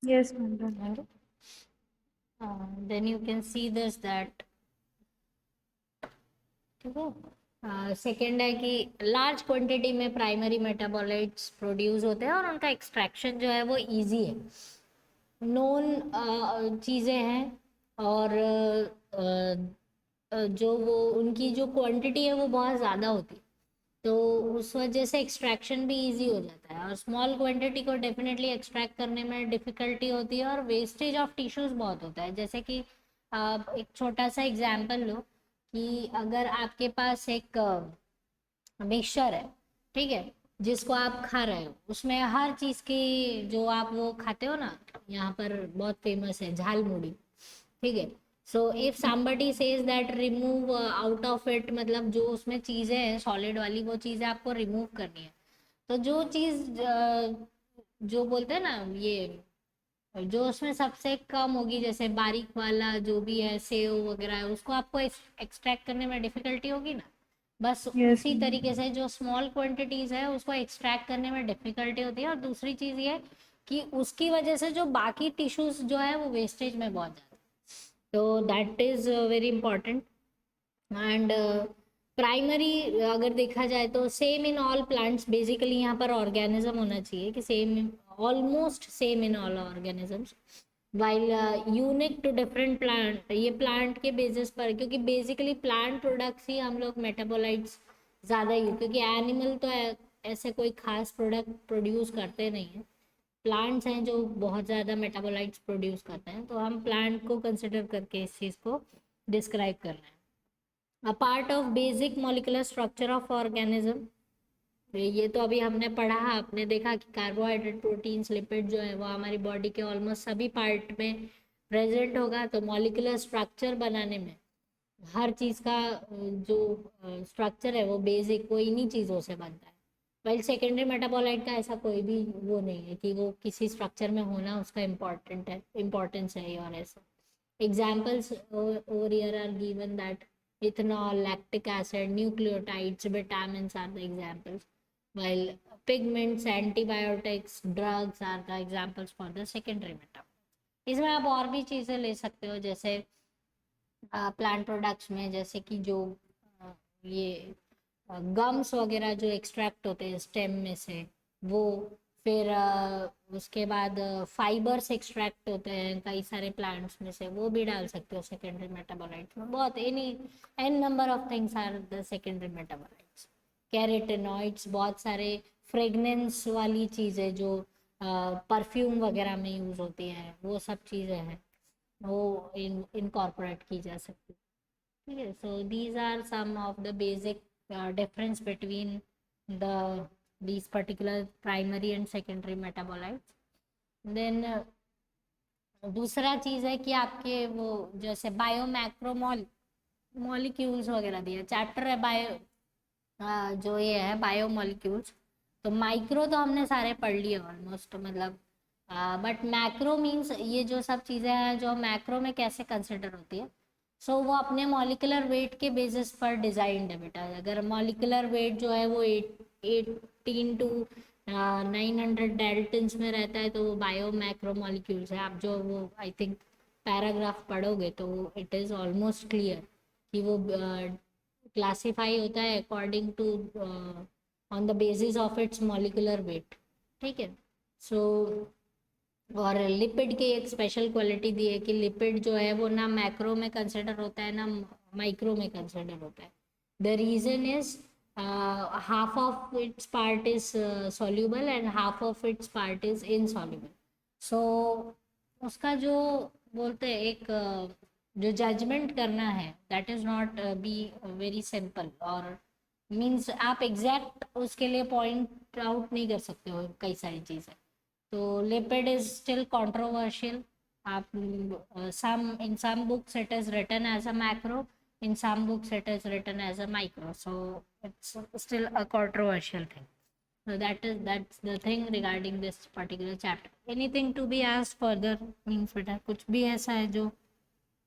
Yes, ma'am. Done. And then you can see this that, ठीक है। Second है कि लार्ज क्वांटिटी में प्राइमरी मेटाबोलाइट्स प्रोड्यूस होते हैं और उनका एक्सट्रैक्शन जो है वो इजी है, नोन चीज़ें हैं। और जो वो उनकी जो क्वांटिटी है वो बहुत ज़्यादा होती है, तो उस वजह से एक्सट्रैक्शन भी इजी हो जाता है। और स्मॉल क्वांटिटी को डेफिनेटली एक्सट्रैक्ट करने में डिफ़िकल्टी होती है और वेस्टेज ऑफ टिश्यूज बहुत होता है। जैसे कि आप एक छोटा सा एग्जांपल लो कि अगर आपके पास एक मिक्सचर है, ठीक है, जिसको आप खा रहे हो, उसमें हर चीज़ की, जो आप वो खाते हो ना, यहाँ पर बहुत फेमस है झाल मुड़ी, ठीक है। So if somebody says that remove out of it, मतलब जो उसमें चीज़ें हैं सॉलिड वाली, वो चीज़ें आपको रिमूव करनी है। तो जो चीज़ जो बोलते हैं ना, ये जो उसमें सबसे कम होगी, जैसे बारीक वाला जो भी है सेव वगैरह है, उसको आपको एक्सट्रैक्ट करने में डिफिकल्टी होगी ना। बस Yes, उसी ma'am. तरीके से जो स्मॉल क्वांटिटीज है उसको एक्सट्रैक्ट करने में डिफिकल्टी होती है। और दूसरी चीज़ ये कि उसकी वजह से जो बाकी टिश्यूज जो है वो वेस्टेज में बहुत ज़्यादा, तो that is very important. And primary अगर देखा जाए तो same in all plants, basically यहाँ पर ऑर्गेनिज्म होना चाहिए कि same, almost same in all organisms, while unique to different plant, ये प्लांट के बेसिस पर, क्योंकि बेसिकली प्लांट प्रोडक्ट्स ही हम लोग मेटाबोलाइट्स ज़्यादा यूज, क्योंकि एनिमल तो ऐसे कोई खास प्रोडक्ट प्रोड्यूस करते नहीं हैं। प्लांट्स हैं जो बहुत ज़्यादा मेटाबोलाइट्स प्रोड्यूस करते हैं, तो हम प्लांट को कंसिडर करके इस चीज़ को डिस्क्राइब कर रहे हैं। A part of basic molecular structure of organism, ये तो अभी हमने पढ़ा, आपने देखा कि कार्बोहाइड्रेट, प्रोटीन्स, लिपिड जो है वो हमारी बॉडी के ऑलमोस्ट सभी पार्ट में प्रेजेंट होगा। तो मॉलिकुलर स्ट्रक्चर बनाने में हर चीज़ का जो स्ट्रक्चर है वो बेसिक, वो इन्हीं चीज़ों से बनता है। वेल सेकेंडरी मेटाबोलाइट का ऐसा कोई भी वो नहीं है कि वो किसी स्ट्रक्चर में होना उसका इम्पोर्टेंट है, इम्पोर्टेंस है और ऐसा। Examples over here are given that ethanol, lactic acid, nucleotides, vitamins are the examples, while pigments, antibiotics, drugs are the examples for the secondary metabolites। इसमें आप और भी चीज़ें ले सकते हो, जैसे प्लांट प्रोडक्ट्स में, जैसे कि जो ये गम्स वगैरह जो एक्सट्रैक्ट होते हैं स्टेम में से, वो, फिर उसके बाद फाइबर्स एक्सट्रैक्ट होते हैं कई सारे प्लांट्स में से, वो भी डाल सकते हो सेकेंडरी मेटाबोलाइट्स में। बहुत any n number of things are the secondary metabolites. Carotenoids, बहुत सारे फ्रेगनेंस वाली चीज़ें जो परफ्यूम वगैरह में यूज़ होती हैं, वो सब चीज़ें हैं, वो इनकॉर्पोरेट की जा सकती है। ठीक है, so these are some of the basic difference between the these particular primary and secondary metabolites। देन दूसरा चीज़ है कि आपके वो जैसे बायो मैक्रो मॉलिक्यूल्स वगैरह दिए, चैप्टर है बायो, जो ये है बायो मॉलिक्यूल्स। तो माइक्रो तो हमने सारे पढ़ लिए ऑलमोस्ट, मतलब बट मैक्रो मीन्स ये जो सब चीज़ें हैं जो मैक्रो में कैसे कंसिडर होती है। सो वो अपने मॉलिकुलर वेट के बेसिस पर डिजाइंड है बेटा। अगर मॉलिकुलर वेट जो है वो 18 to 900 डेल्टन्स में रहता है, तो वो बायो मैक्रो मॉलिक्यूल्स है। आप जो वो आई थिंक पैराग्राफ पढ़ोगे तो इट इज़ ऑलमोस्ट क्लियर कि वो क्लासीफाई होता है according to, on the basis of its molecular weight. ठीक है, सो और लिपिड की एक स्पेशल क्वालिटी दी है कि लिपिड जो है वो ना मैक्रो में कंसिडर होता है ना माइक्रो में कंसिडर होता है। The reason is half of its part is soluble and half of its part is insoluble. So उसका जो बोलते हैं एक जो जजमेंट करना है, that is not be very simple, और मीन्स आप एग्जैक्ट उसके लिए पॉइंट आउट नहीं कर सकते हो कई सारी चीज़ें। तो lipid is still controversial। आप some, in some books it is written as a macro, in some books it is written as a micro, so it's still a controversial thing। So that's the thing regarding this particular chapter। Anything to be asked further, means बेटा कुछ भी ऐसा है जो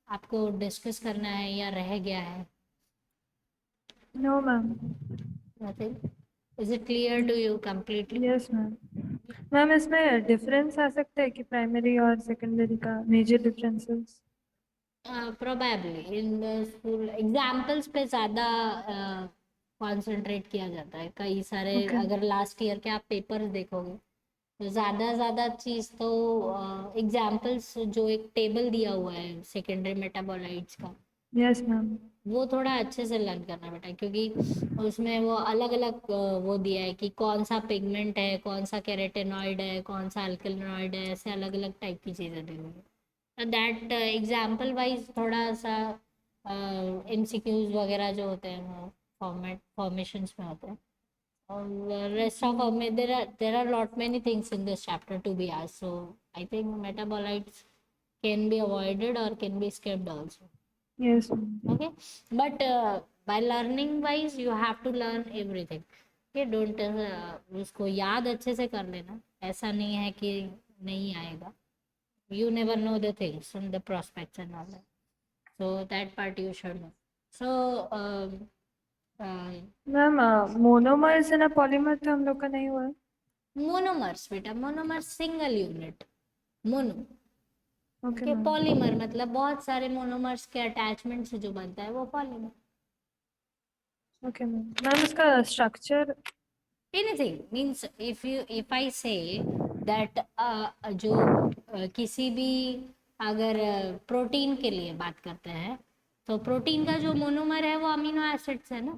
आपको discuss करना है या रह गया है? No, ma'am. Nothing? Is it clear to you completely? Yes, ma'am. Ma'am इसमें डिफरेंस आ सकता है कि प्राइमरी और सेकेंडरी का major differences? Probably in the school examples पे ज़्यादा कंसंट्रेट किया जाता है। कई सारे ओके। अगर लास्ट ईयर के आप पेपर्स देखोगे तो ज़्यादा चीज़ तो एग्जाम्पल्स, जो एक टेबल दिया हुआ है सेकेंडरी मेटाबोलाइट्स का, यस मैम। वो थोड़ा अच्छे से लर्न करना बेटा, क्योंकि उसमें वो अलग अलग वो दिया है कि कौन सा पिगमेंट है, कौन सा कैरोटेनॉइड है, कौन सा अल्कलॉइड है, ऐसे अलग अलग टाइप की चीज़ें दी हुई है। दैट एग्जाम्पल वाइज थोड़ा सा एमसीक्यूज वगैरह जो होते हैं वो फॉर्मेशंस में होते हैं। और rest of there are lot many things in this chapter to be asked, so I think metabolites can be avoided or can be skipped also. Yes ma'am. Okay, but by learning wise you have to learn everything. Okay, don't उसको याद अच्छे से कर लेना, ऐसा नहीं है कि नहीं आएगा. You never know the things and the prospects and all that, so that part you should know. So ma'am monomers है ना, पॉलीमर तो हम लोग का नहीं हुआ है। मोनोमर्स बेटा, monomer single unit mono. Okay okay, ma'am. Polymer मतलब बहुत सारे मोनोमर्स के अटैचमेंट से जो बनता है वो पॉलीमर। Okay ma'am. मैम उसका structure? Anything means if I say that जो किसी भी अगर प्रोटीन के लिए बात करते हैं तो प्रोटीन का जो मोनोमर है वो अमीनो एसिड्स है ना,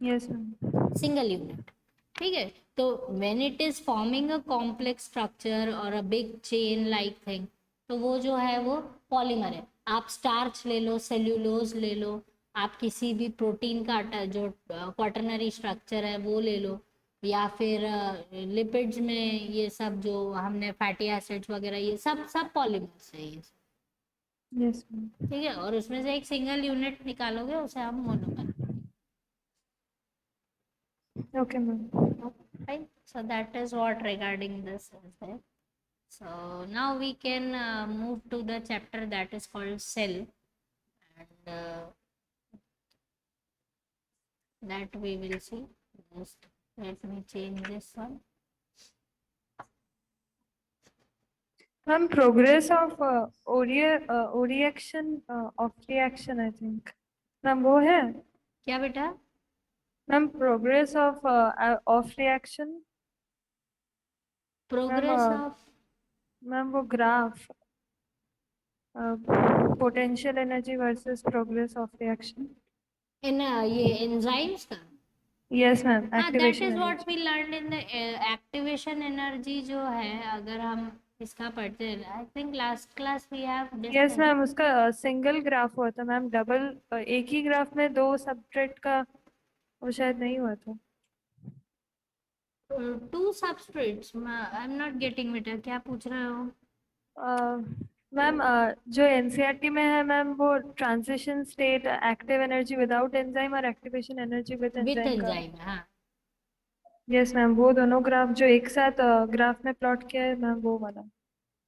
यस मैम। Single unit. ठीक है, तो when it is forming a complex structure और a big chain like thing, तो वो जो है वो पॉलीमर है। आप स्टार्च ले लो, सेल्यूलोज ले लो, आप किसी भी प्रोटीन का जो क्वाटरनरी स्ट्रक्चर है वो ले लो, या फिर लिपिड्स में ये सब जो हमने फैटी एसिड्स वगैरह, ये सब सब पॉलीमर्स है ये सब। Yes ma'am. ठीक है, और उसमें से एक सिंगल यूनिट निकालोगे उसे हम monomer. Okay ma'am. Fine. So that is what regarding this is there. So now we can move to the chapter that is called cell, and that we will see. Just let me change this one. Ma'am progress of ओरिएक्शन of reaction I think, ma'am वो है? क्या बेटा? Ma'am progress of reaction. Ma'am progress of ma'am वो graph, potential energy versus progress of reaction. इन ये enzymes का। Yes ma'am, हाँ, that activation is what energy. We learn in the activation energy जो है, अगर हम इसका पढ़ते हैं, I think last class we have yes discuss ma'am, उसका सिंगल ग्राफ हुआ था मैम, डबल एक ही ग्राफ में दो सबट्रेट का वो शायद नहीं हुआ था। Two substrates. I am not getting बेटा, क्या पूछ रहे हो? मैम जो एनसीईआरटी में है मैम, वो transition state, active energy without enzyme और activation energy with with enzyme का। एंजाइम, हाँ। यस मैम, वो दोनों ग्राफ जो एक साथ ग्राफ में प्लॉट किया है मैम, वो वाला।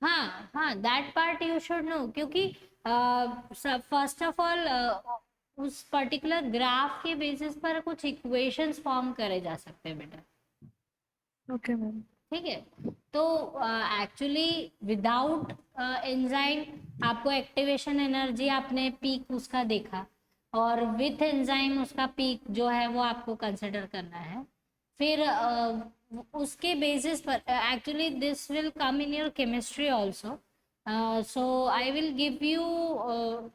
हाँ हाँ, that part you should no, क्योंकि फर्स्ट ऑफ ऑल उस पर्टिकुलर ग्राफ के बेसिस पर कुछ इक्वेशंस फॉर्म करे जा सकते हैं बेटा। Okay ma'am. ठीक है, तो एक्चुअली विदाउट एंजाइम आपको एक्टिवेशन एनर्जी, आपने पीक उसका देखा, और विथ एंजाइम उसका पीक जो है वो आपको कंसिडर करना है। फिर उसके बेसिस पर actually this will come in your chemistry also, so I will give you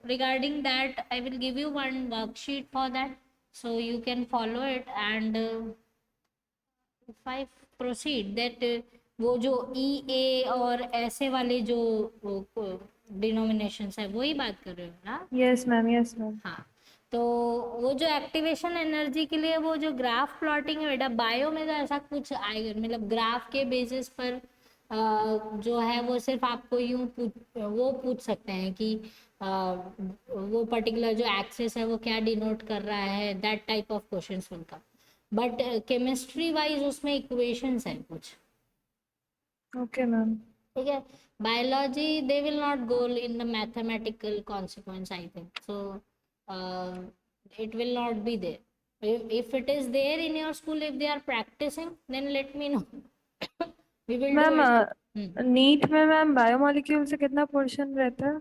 regarding that, I will give you one worksheet for that, so you can follow it, and if I proceed that वो जो ई ए और ऐसे वाले जो denominations है वही बात कर रहे हो ना? Yes ma'am, yes ma'am. हाँ, तो वो जो एक्टिवेशन एनर्जी के लिए वो जो ग्राफ प्लॉटिंग है बेटा, बायो में तो ऐसा कुछ आएगा, मतलब ग्राफ के बेसिस पर जो है वो सिर्फ आपको वो पूछ सकते हैं कि वो पर्टिकुलर जो एक्सेस है वो क्या डिनोट कर रहा है, that type of questions will come. But chemistry wise उसमें इक्वेशंस है कुछ। Okay ma'am. ठीक है, biology they will not go in the mathematical consequence I think, so it will not be there. If it is there in your school, if they are practicing, then let me know. We will do ma'am it. NEET में ma'am biomolecule से कितना portion रहता है,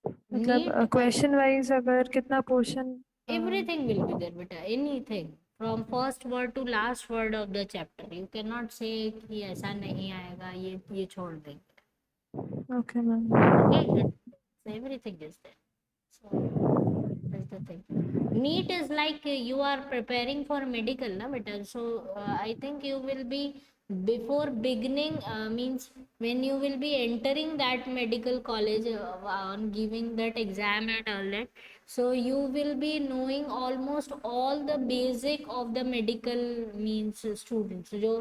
मतलब NEET question wise अगर कितना portion? everything will be there beta, anything from first word to last word of the chapter, you cannot say कि ऐसा नहीं आएगा, ये छोड़ देंगे। Okay ma'am. okay everything is there, so that's the thing. NEET is like you are preparing for medical na beta, so I think you will be before beginning, means when you will be entering that medical college, on giving that exam and all that, so you will be knowing almost all the basic of the medical means students, जो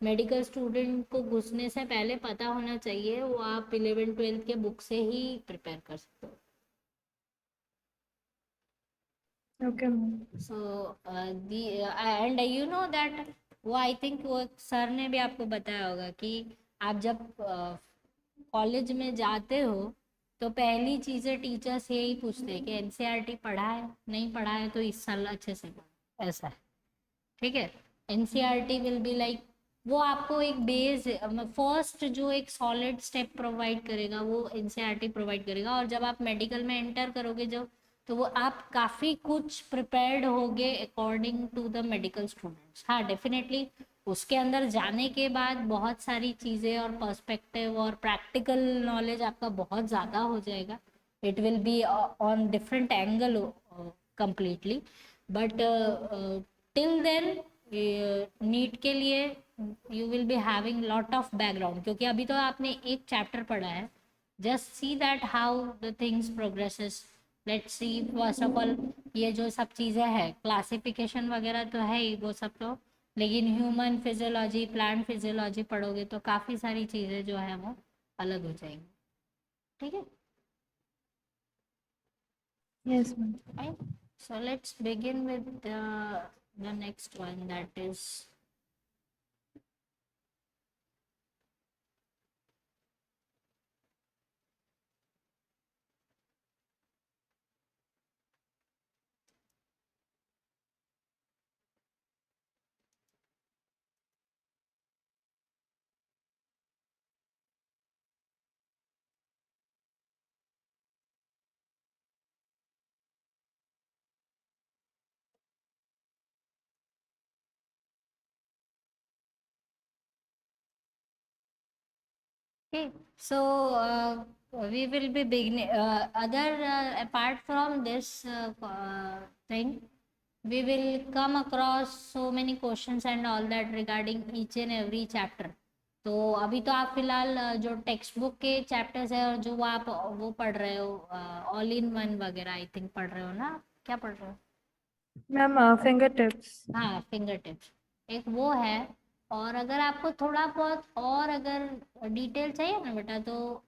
medical student को घुसने से पहले पता होना चाहिए, वो आप 11th-12th के बुक से ही प्रिपेयर कर सकते हो। Okay ma'am. So and you know that, वो आई थिंक वो सर ने भी आपको बताया होगा कि आप जब कॉलेज में जाते हो तो पहली चीज़ें टीचर्स यही पूछते हैं कि एनसीईआरटी पढ़ा है, नहीं पढ़ा है तो इस साल अच्छे से पढ़ो, ऐसा है। ठीक है, एनसीईआरटी विल बी लाइक, वो आपको एक बेस, फर्स्ट जो एक सॉलिड स्टेप प्रोवाइड करेगा वो एनसीईआरटी प्रोवाइड करेगा, और जब आप मेडिकल में एंटर करोगे जब, तो वो आप काफ़ी कुछ प्रिपेयर्ड होगे according to the medical students. हाँ डेफिनेटली उसके अंदर जाने के बाद बहुत सारी चीज़ें और पर्सपेक्टिव और प्रैक्टिकल नॉलेज आपका बहुत ज़्यादा हो जाएगा, it will be on different angle completely, but till then NEET के लिए you will be having lot of background, क्योंकि अभी तो आपने एक चैप्टर पढ़ा है, just see that how the things progresses, let's see first of all ये जो सब चीज़ें हैं क्लासिफिकेशन वगैरह तो है ही वो सब तो, लेकिन ह्यूमन फिजियोलॉजी प्लांट फिजियोलॉजी पढ़ोगे तो काफ़ी सारी चीज़ें जो है वो अलग हो जाएंगी। ठीक है, yes ma'am. fine. So let's begin with the next one, that is okay. So we will be beginning other apart from this thing, we will come across so many questions and all that regarding each and every chapter. तो अभी तो आप फिलहाल जो text book के chapters है और जो वो आप वो पढ़ रहे हो, ऑल इन वन वगैरह आई थिंक पढ़ रहे हो ना, क्या पढ़ रहे हो? Ma'am finger tips. हाँ फिंगर टिप्स एक वो है, और अगर आपको थोड़ा बहुत और अगर डिटेल चाहिए ना बेटा, तो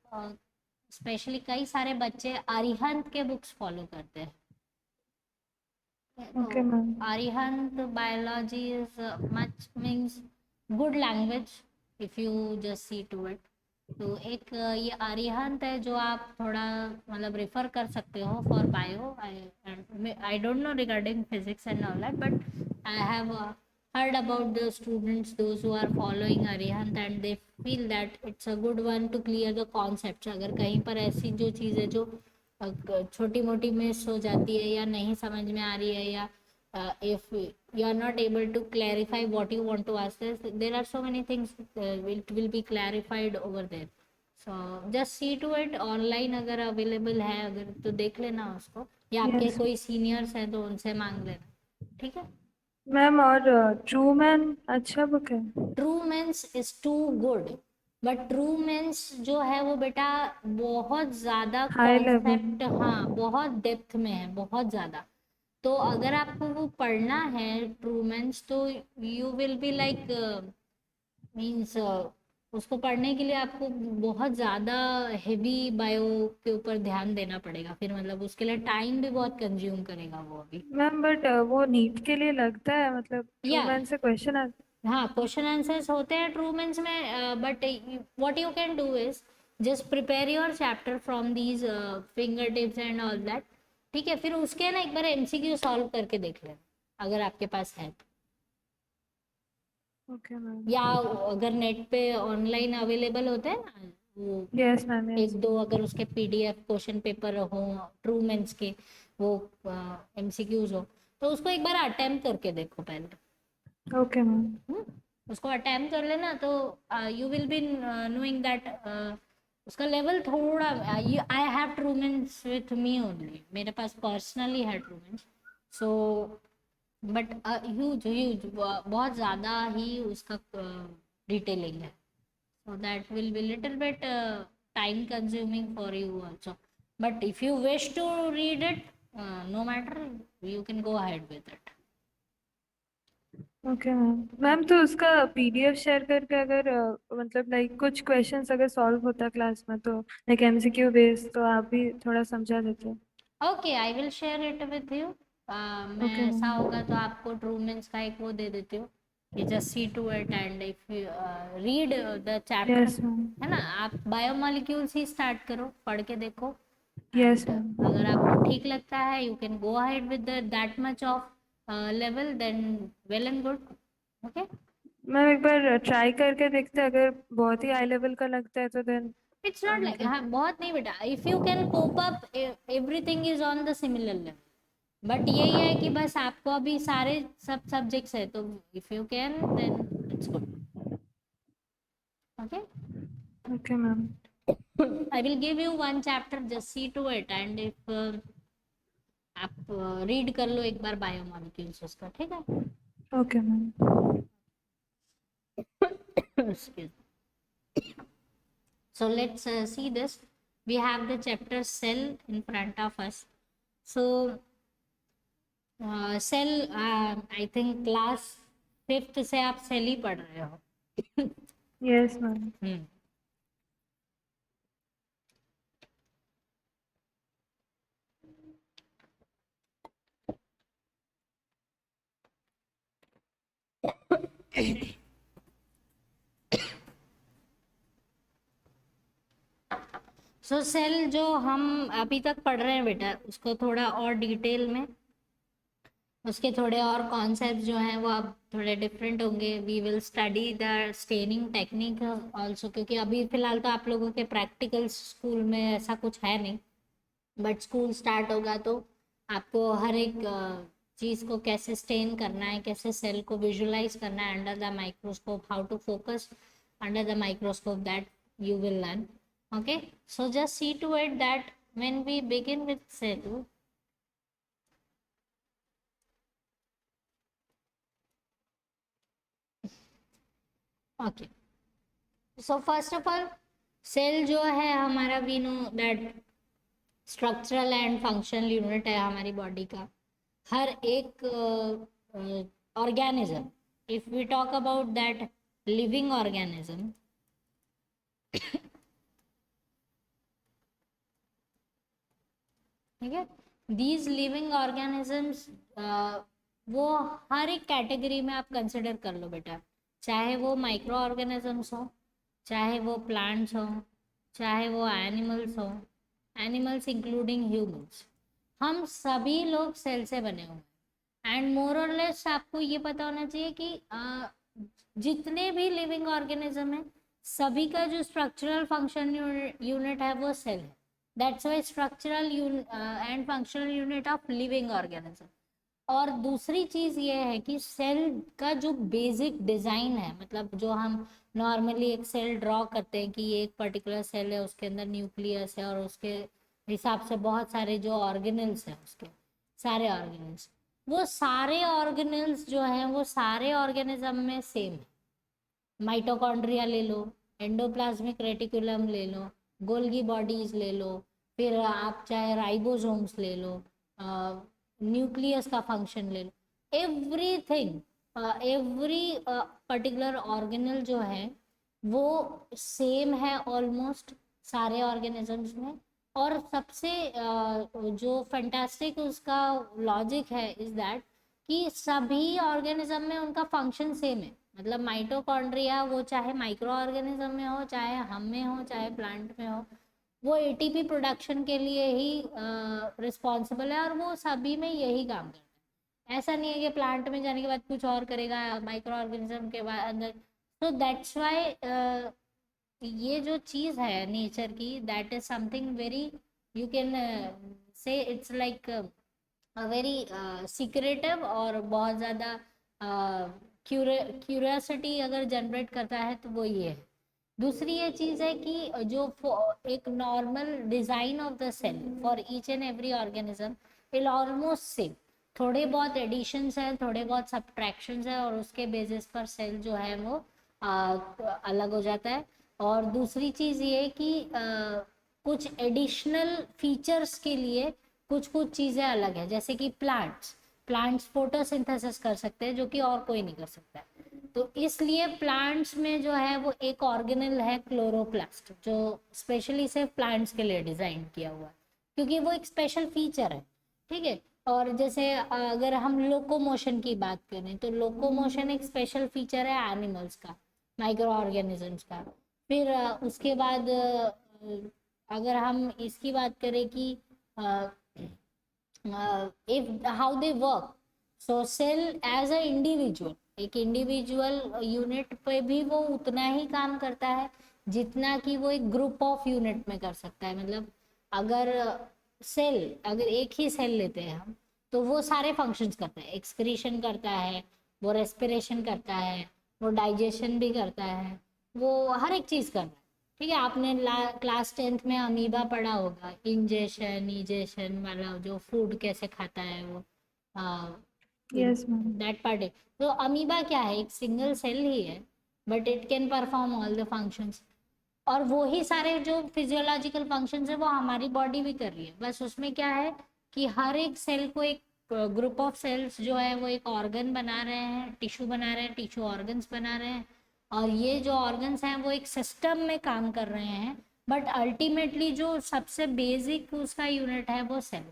स्पेशली कई सारे बच्चे अरिहंत के बुक्स फॉलो करते हैं। तो okay ma'am. Arihant biology is much means good language if you just see to it. तो एक ये अरिहंत है जो आप थोड़ा मतलब रेफर कर सकते हो for bio, I don't know regarding physics and all that, but I have heard about the students those who are following Arihant and they feel that it's a good one to clear the concepts। अगर कहीं पर ऐसी जो चीज़ें जो छोटी मोटी miss हो जाती है या नहीं समझ में आ रही है, या if you are not able to clarify what you want to ask, there are so many things it will be clarified over there, so just see to it। Online अगर अवेलेबल है अगर तो देख लेना उसको, या आपके यस कोई सीनियर्स हैं तो उनसे मांग लेना। ठीक है, मैम। और ट्रू मैन अच्छा बुक है? Trueman's is too good, but Trueman's जो है वो बेटा बहुत ज़्यादा हाई कॉन्सेप्ट, लेवल। हाँ बहुत डेप्थ में है, बहुत ज़्यादा। तो अगर आपको वो पढ़ना है ट्रू मेंस, तो you will be like means उसको पढ़ने के लिए आपको बहुत ज़्यादा हेवी बायो के ऊपर ध्यान देना पड़ेगा, फिर मतलब उसके लिए टाइम भी बहुत कंज्यूम करेगा वो अभी। मैम बट वो नीट के लिए लगता है, मतलब ट्रू या मैन से क्वेश्चन आता हाँ क्वेश्चन आंसर्स होते हैं ट्रू मेंस में, but what you can do is just prepare your chapter from these finger tips and all that. ठीक है, फिर उसके ना एक बार एमसीक्यू सॉल्व करके देख लेना अगर आपके पास है तो। Okay ma'am. या अगर नेट पे ऑनलाइन अवेलेबल होते हैं ना वो यस मैम, यस। एक दो अगर उसके पीडीएफ क्वेश्चन पेपर हो ट्रू मेंस के, वो एमसीक्यूज हो, तो उसको एक बार अटेम्प्ट करके देखो पहले। Okay ma'am. हम्म, उसको अटेम्प्ट कर लेना तो you will be knowing that उसका लेवल थोड़ा, I have Trueman's with me only, मेरे पास पर्सनली है Trueman's, so but huge huge बहुत ज़्यादा ही उसका डिटेलिंग है, so that will be little bit time consuming for you also, but if you wish to read it, no matter, you can go ahead with it. Okay ma'am. Ma'am तो उसका PDF share करके अगर मतलब like कुछ questions अगर solve होता class में तो लाइक एमसीक्यू बेस्ड, तो आप भी थोड़ा समझा देते। Okay, I will share it with you. मैं ओके ऐसा मैम। होगा तो आपको ट्रू मीन्स का एक वो दे देती हूँ कि just see to it and if you read the chapter, yes ma'am. है ना, आप बायोमोलिक्यूल्स ही स्टार्ट करो, पढ़ के देखो, यस एंड अगर मैम। आपको ठीक लगता है you can go ahead with that much of level, then well and good. Okay, ma'am एक बार ट्राई करके देखते, अगर बहुत ही हाई लेवल का लगता है तो देन इट्स नॉट लाइक, मतलब। हाँ बहुत नहीं बेटा, if you can cope up everything is on the similar level, but यही है कि बस आपको अभी सारे सब सब्जेक्ट्स है, तो if you can then it's good. Okay, okay ma'am. I will give you one chapter, just see to it and if आप रीड कर लो एक बार बायोमोलिक्यूल्स उसका, ठीक है। Okay ma'am. Excuse me. So let's see this. We have the chapter cell in front of us. So cell, I think class 5th से आप सेल ही पढ़ रहे हो। Yes ma'am. Hmm, so cell जो हम अभी तक पढ़ रहे हैं बेटा, उसको थोड़ा और डिटेल में, उसके थोड़े और कॉन्सेप्ट जो हैं वो अब थोड़े डिफरेंट होंगे। We will study the staining technique also, क्योंकि अभी फिलहाल तो आप लोगों के प्रैक्टिकल स्कूल में ऐसा कुछ है नहीं, बट स्कूल स्टार्ट होगा तो आपको हर एक चीज़ को कैसे स्टेन करना है, कैसे सेल को विजुलाइज करना है under the microscope, how to focus under the microscope, that you will learn. Okay, so just see to it that when we begin with cell, okay, so first of all cell जो है हमारा, we know that structural and functional unit है हमारी body का। हर एक organism, if we talk about that living organism, ठीक है, दीज लिविंग ऑर्गेनिजम्स, वो हर एक कैटेगरी में आप कंसिडर कर लो बेटा, चाहे वो माइक्रो ऑर्गेनिजम्स हो, चाहे वो प्लांट्स हो, चाहे वो एनिमल्स हो, एनिमल्स इंक्लूडिंग ह्यूमंस, हम सभी लोग सेल से बने हुए हैं। एंड मोर और लेस आपको ये पता होना चाहिए कि जितने भी लिविंग ऑर्गेनिज्म है, सभी का जो स्ट्रक्चरल फंक्शन यूनिट है वो सेल है। That's why structural and functional unit of living organism. और दूसरी चीज़ ये है कि सेल का जो बेसिक डिज़ाइन है, मतलब जो हम नॉर्मली एक सेल ड्रॉ करते हैं कि ये एक पर्टिकुलर सेल है, उसके अंदर न्यूक्लियस है और उसके हिसाब से बहुत सारे जो ऑर्गेनल्स हैं, उसके सारे ऑर्गेनल्स, वो सारे ऑर्गेनल्स जो हैं वो सारे ऑर्गेनिज्म में सेम है। माइटोकॉन्ड्रिया ले लो, एंडोप्लाज्मिक रेटिकुलम ले लो, गोल्गी बॉडीज ले लो, फिर आप चाहे राइबोसोम्स ले लो, न्यूक्लियस का फंक्शन ले लो, एवरीथिंग, एवरी पर्टिकुलर ऑर्गेनल जो है वो सेम है ऑलमोस्ट सारे ऑर्गेनिजम्स में। और सबसे जो फैंटास्टिक उसका लॉजिक है इज दैट कि सभी ऑर्गेनिज्म में उनका फंक्शन सेम है। मतलब माइटोकॉन्ड्रिया वो चाहे माइक्रो ऑर्गेनिज्म में हो, चाहे हम में हो, चाहे प्लांट में हो, वो एटीपी प्रोडक्शन के लिए ही रिस्पॉन्सिबल है और वो सभी में यही काम करता है। ऐसा नहीं है कि प्लांट में जाने के बाद कुछ और करेगा माइक्रो ऑर्गेनिज्म के बाद अंदर। तो दैट्स वाई ये जो चीज़ है नेचर की, that is something very, you can say it's like very secretive, और बहुत ज़्यादा क्यूरियोसिटी अगर जनरेट करता है तो वो ये है। दूसरी ये चीज़ है कि जो एक normal design of the cell for each and every organism will almost same. थोड़े बहुत एडिशंस हैं, थोड़े बहुत सब्ट्रैक्शंस हैं, और उसके बेसिस पर सेल जो है वो अलग हो जाता है। और दूसरी चीज़ ये कि कुछ एडिशनल फीचर्स के लिए कुछ कुछ चीज़ें अलग है, जैसे कि प्लांट्स फोटोसिंथेसिस कर सकते हैं जो कि और कोई नहीं कर सकता है। तो इसलिए प्लांट्स में जो है वो एक ऑर्गेनल है क्लोरोप्लास्ट, जो स्पेशली सिर्फ प्लांट्स के लिए डिजाइन किया हुआ है, क्योंकि वो एक स्पेशल फीचर है। ठीक है। और जैसे अगर हम लोकोमोशन की बात करें तो लोकोमोशन एक स्पेशल फीचर है एनिमल्स का, माइक्रो ऑर्गेनिजम्स का। फिर उसके बाद अगर हम इसकी बात करें कि if how they work, so cell as a individual, एक इंडिविजुअल यूनिट पे भी वो उतना ही काम करता है जितना कि वो एक ग्रुप ऑफ यूनिट में कर सकता है। मतलब अगर अगर एक ही सेल लेते हैं हम, तो वो सारे फंक्शंस करता है, एक्सक्रीशन करता है, वो रेस्पिरेशन करता है, वो डाइजेशन भी करता है, वो हर एक चीज़ कर रहा है। ठीक है। आपने क्लास 10th में अमीबा पढ़ा होगा, इंजेशन इजेशन वाला, जो फूड कैसे खाता है वो, यस मैम। दैट पार्ट है। तो अमीबा क्या है, एक सिंगल सेल ही है, but it can perform all the functions. और वो ही सारे जो फिजियोलॉजिकल फंक्शंस है वो हमारी बॉडी भी कर रही है, बस उसमें क्या है कि हर एक सेल को एक ग्रुप ऑफ सेल्स जो है वो एक ऑर्गन बना रहे हैं, टिश्यू बना रहे हैं, टिश्यू ऑर्गन्स बना रहे हैं। और ये जो ऑर्गन्स हैं वो एक सिस्टम में काम कर रहे हैं, बट अल्टीमेटली जो सबसे बेसिक उसका यूनिट है वो cell.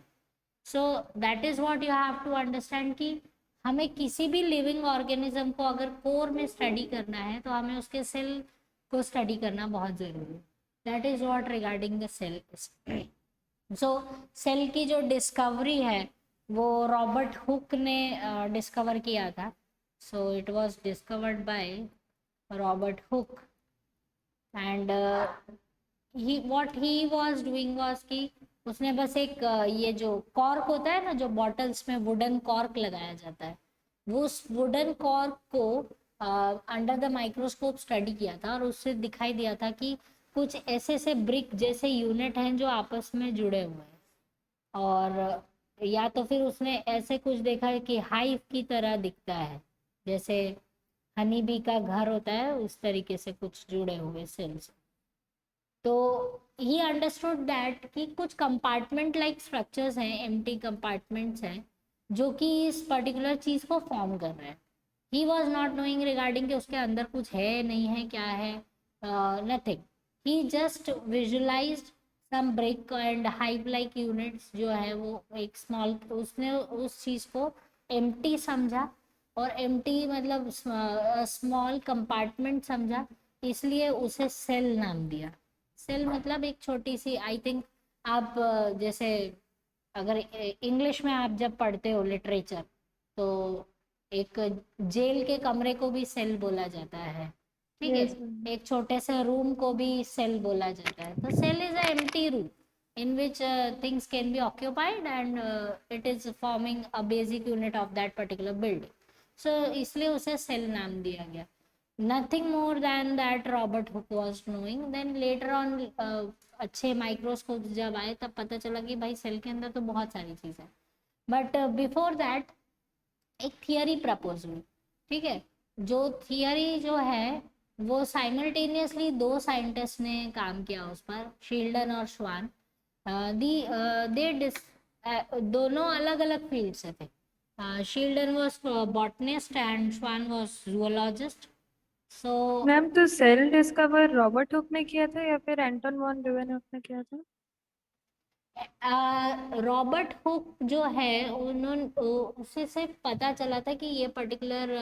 So that is what you have to understand कि हमें किसी भी लिविंग ऑर्गेनिज्म को अगर कोर में स्टडी करना है तो हमें उसके सेल को स्टडी करना बहुत ज़रूरी है। That is what regarding the cell. So cell की जो डिस्कवरी है वो रॉबर्ट हुक ने डिस्कवर किया था। So it was discovered by Robert Hooke, and he what he was doing was कि उसने बस एक ये जो कॉर्क होता है ना, जो बॉटल्स में वुडन कॉर्क लगाया जाता है, वो उस वुडन कॉर्क को अंडर द माइक्रोस्कोप स्टडी किया था, और उससे दिखाई दिया था कि कुछ ऐसे ऐसे ब्रिक जैसे यूनिट हैं जो आपस में जुड़े हुए हैं। और या तो फिर उसने ऐसे कुछ देखा है कि हाइव की तरह दिखता है, जैसे हनी बी का घर होता है उस तरीके से कुछ जुड़े हुए सेल्स। तो ही अंडरस्टूड दैट कि कुछ कंपार्टमेंट लाइक स्ट्रक्चर्स हैं, एम्प्टी कंपार्टमेंट्स हैं, जो कि इस पर्टिकुलर चीज़ को फॉर्म कर रहे हैं। He was not knowing regarding कि उसके अंदर कुछ है नहीं है क्या है, nothing. He just visualised some brick and hive like units जो है वो एक स्मॉल, उसने उस चीज़ को एम्प्टी समझा, और एम्प्टी मतलब स्मॉल कंपार्टमेंट समझा, इसलिए उसे सेल नाम दिया। सेल मतलब एक छोटी सी, आई थिंक आप जैसे अगर इंग्लिश में आप जब पढ़ते हो लिटरेचर, तो एक जेल के कमरे को भी सेल बोला जाता है। ठीक है। Yes ma'am. एक छोटे से रूम को भी सेल बोला जाता है। तो cell is a empty room in which things can be occupied, and it is forming a basic unit of that particular building. So इसलिए उसे सेल नाम दिया गया। Nothing more than that Robert Hooke was knowing. Then later on अच्छे microscope जब आए तब पता चला कि भाई सेल के अंदर तो बहुत सारी चीज़ है। बट बिफोर दैट एक थियरी प्रपोज हुई। ठीक है। जो थियरी जो है वो साइमल्टेनियसली दो साइंटिस्ट ने काम किया उस पर, शील्डन और श्वान। दी दे डिस दोनों अलग अलग फील्ड से थे। शील्डन वॉज बॉटनिस्ट एंड श्वान वॉज जूलॉजिस्ट। सो मैम तो सेल डिस्कवर रॉबर्ट हुक ने किया था या फिर एंटन वॉन ल्यूवेनहोफ ने किया था? रॉबर्ट हुक जो है उन्होंने उसे से पता चला था कि ये पर्टिकुलर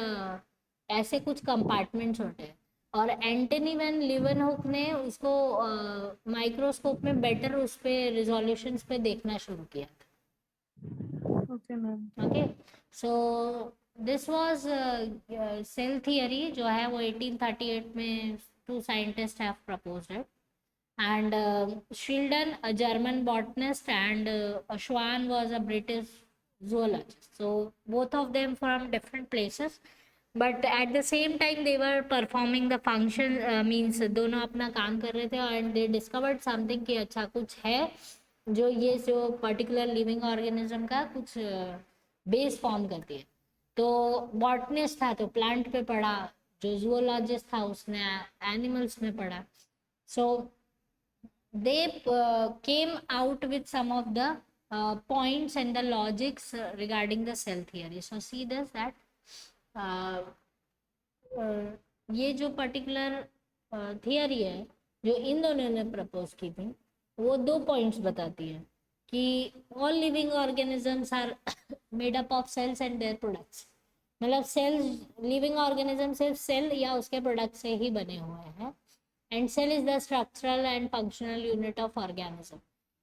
ऐसे कुछ कंपार्टमेंट्स होते हैं, और एंटनी वैन लीवेनहुक ने उसको माइक्रोस्कोप में बेटर उस पे रिजोल्यूशंस पे देखना शुरू किया था। Okay ma'am. Okay. So this was cell theory जो है वो 1838 में two scientist have proposed it. And Schilden, a German botanist, and Schwann was a British zoologist. So both of them from different places, but at the same time they were performing the function. Means दोनों अपना काम कर रहे थे and they discovered something कि अच्छा कुछ है जो ये जो particular living organism का कुछ बेस फॉर्म करती है. तो बॉटनिस्ट था तो प्लांट पे पढ़ा, जो जूलॉजिस्ट था उसने एनिमल्स में पढ़ा. सो they came out with some of the points and the logics regarding the cell theory. So see this that uh, ये जो पर्टिकुलर थियरी है जो इन दोनों ने प्रपोज की थी वो 2 पॉइंट्स बताती है कि all living organisms are made up of cells and their products. मतलब सेल्स, लिविंग ऑर्गेनिज्म सिर्फ सेल या उसके प्रोडक्ट से ही बने हुए हैं. And cell is the structural and functional unit of organism.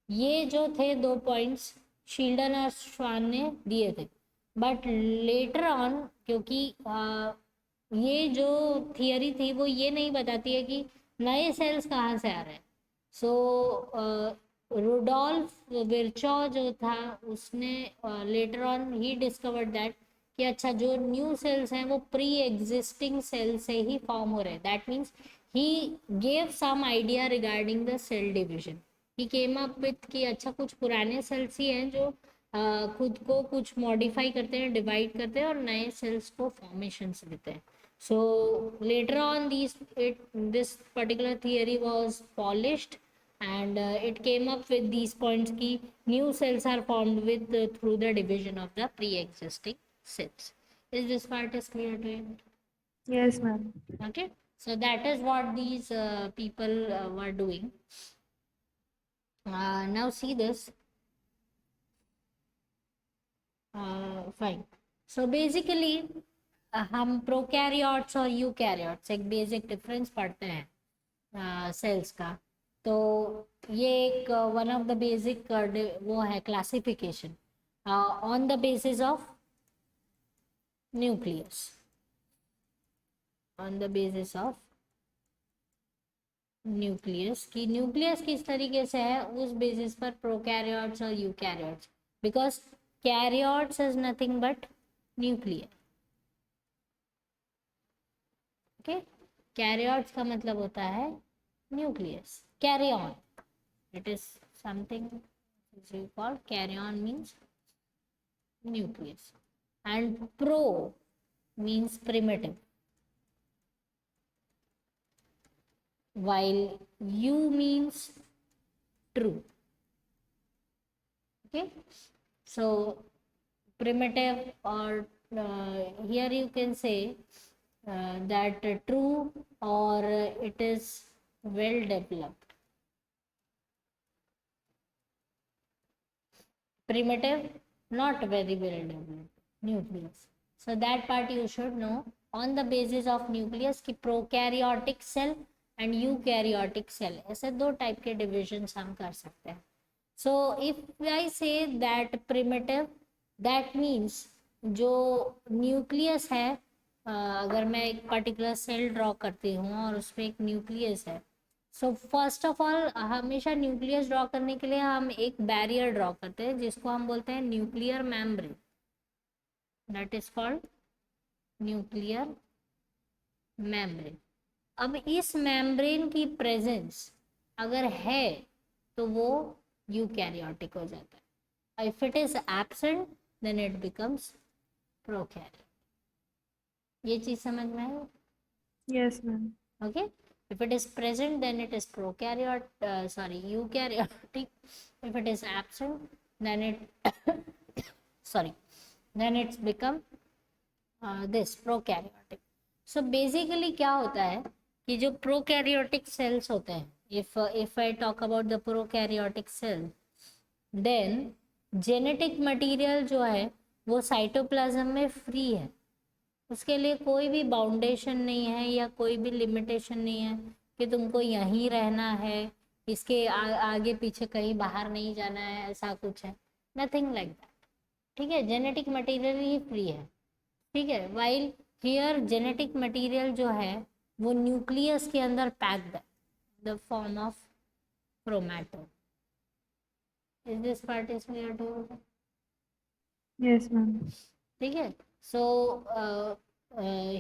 ये जो थे 2 पॉइंट्स शील्डन और श्वान ने दिए थे. बट लेटर ऑन क्योंकि ये जो थियरी थी वो ये नहीं बताती है कि नए सेल्स कहाँ से आ रहे हैं. सो रुडोल्फ विर्चॉ जो था उसने later on he discovered that कि अच्छा जो न्यू सेल्स हैं वो प्री एग्जिस्टिंग सेल से ही फॉर्म हो रहे हैं. That means he gave some idea regarding the cell division. he came up with कि अच्छा कुछ पुराने सेल्स ही हैं जो खुद को कुछ मॉडिफाई करते हैं, डिवाइड करते हैं और नए सेल्स को फॉर्मेशंस देते हैं. So later on this particular theory was polished and it came up with these points कि new cells are formed with through the division of the pre-existing cells. Is this part is clear to you? Yes, ma'am. Okay, so that is what these people were doing. Now see this. Fine. So basically हम prokaryotes और eukaryotes एक basic difference पढ़ते हैं sales का. तो ये एक one of the basic वो है classification on the basis of nucleus. On the basis of nucleus की न्यूक्लियस किस तरीके से है उस बेसिस पर प्रोकैरियोट्स और eukaryotes. Because karyotes is nothing but nuclear. Okay, karyotes का मतलब होता है nucleus. Carry on, it is something called carry on means nucleus. And pro means primitive, while u means true. Okay, so primitive or here you can say that true or it is well developed. Primitive, not very well developed nucleus. So that part you should know on the basis of nucleus कि prokaryotic cell and eukaryotic cell, ऐसे 2 type के divisions हम कर सकते हैं. So if I say that primitive, that means जो nucleus है, अगर मैं एक पर्टिकुलर सेल ड्रॉ करती हूँ और उसमें एक न्यूक्लियस है. सो फर्स्ट ऑफ ऑल हमेशा न्यूक्लियस ड्रॉ करने के लिए हम एक बैरियर ड्रॉ करते हैं जिसको हम बोलते हैं nuclear membrane. That is called nuclear membrane. अब इस मेम्ब्रेन की प्रेजेंस अगर है तो वो यूकैरियोटिक हो जाता है. If it is absent then it becomes prokaryote. ये चीज समझ में आए? Yes, ma'am. Okay, if it is present then it is prokaryote, sorry eukaryotic. If it is absent then it sorry then it's become this prokaryotic. So basically क्या होता है कि जो प्रोकैरियोटिक सेल्स होते हैं, if I talk about the prokaryotic cell, then genetic material जो है वो साइटोप्लाज्म में फ्री है. उसके लिए कोई भी बाउंडेशन नहीं है या कोई भी लिमिटेशन नहीं है कि तुमको यहीं रहना है, इसके आगे पीछे कहीं बाहर नहीं जाना है, ऐसा कुछ है. Nothing like that. ठीक है, जेनेटिक मटेरियल ही फ्री है, ठीक है। वाइल हियर जेनेटिक मटेरियल जो है वो न्यूक्लियस के अंदर पैक्ड है, the form of chromatin. Is this part is clear to you? Yes, ma'am. ठीक है। So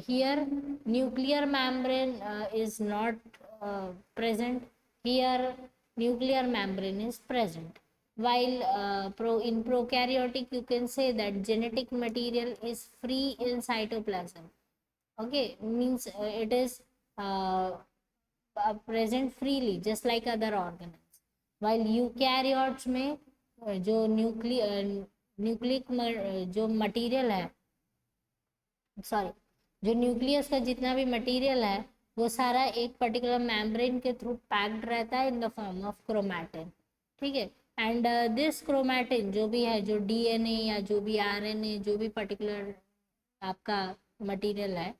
here nuclear membrane is not present, here nuclear membrane is present, while in prokaryotic you can say that genetic material is free in cytoplasm, okay, means it is uh, present freely just like other organelles, while eukaryotes में जो nucleic जो material है, sorry, जो nucleus का जितना भी material है वो सारा एक पर्टिकुलर मेम्ब्रेन के थ्रू पैक्ड रहता है in the form of chromatin, ठीक है। एंड दिस क्रोमैटिन जो भी है, जो डीएनए या जो भी आरएनए, जो भी पर्टिकुलर आपका मटेरियल है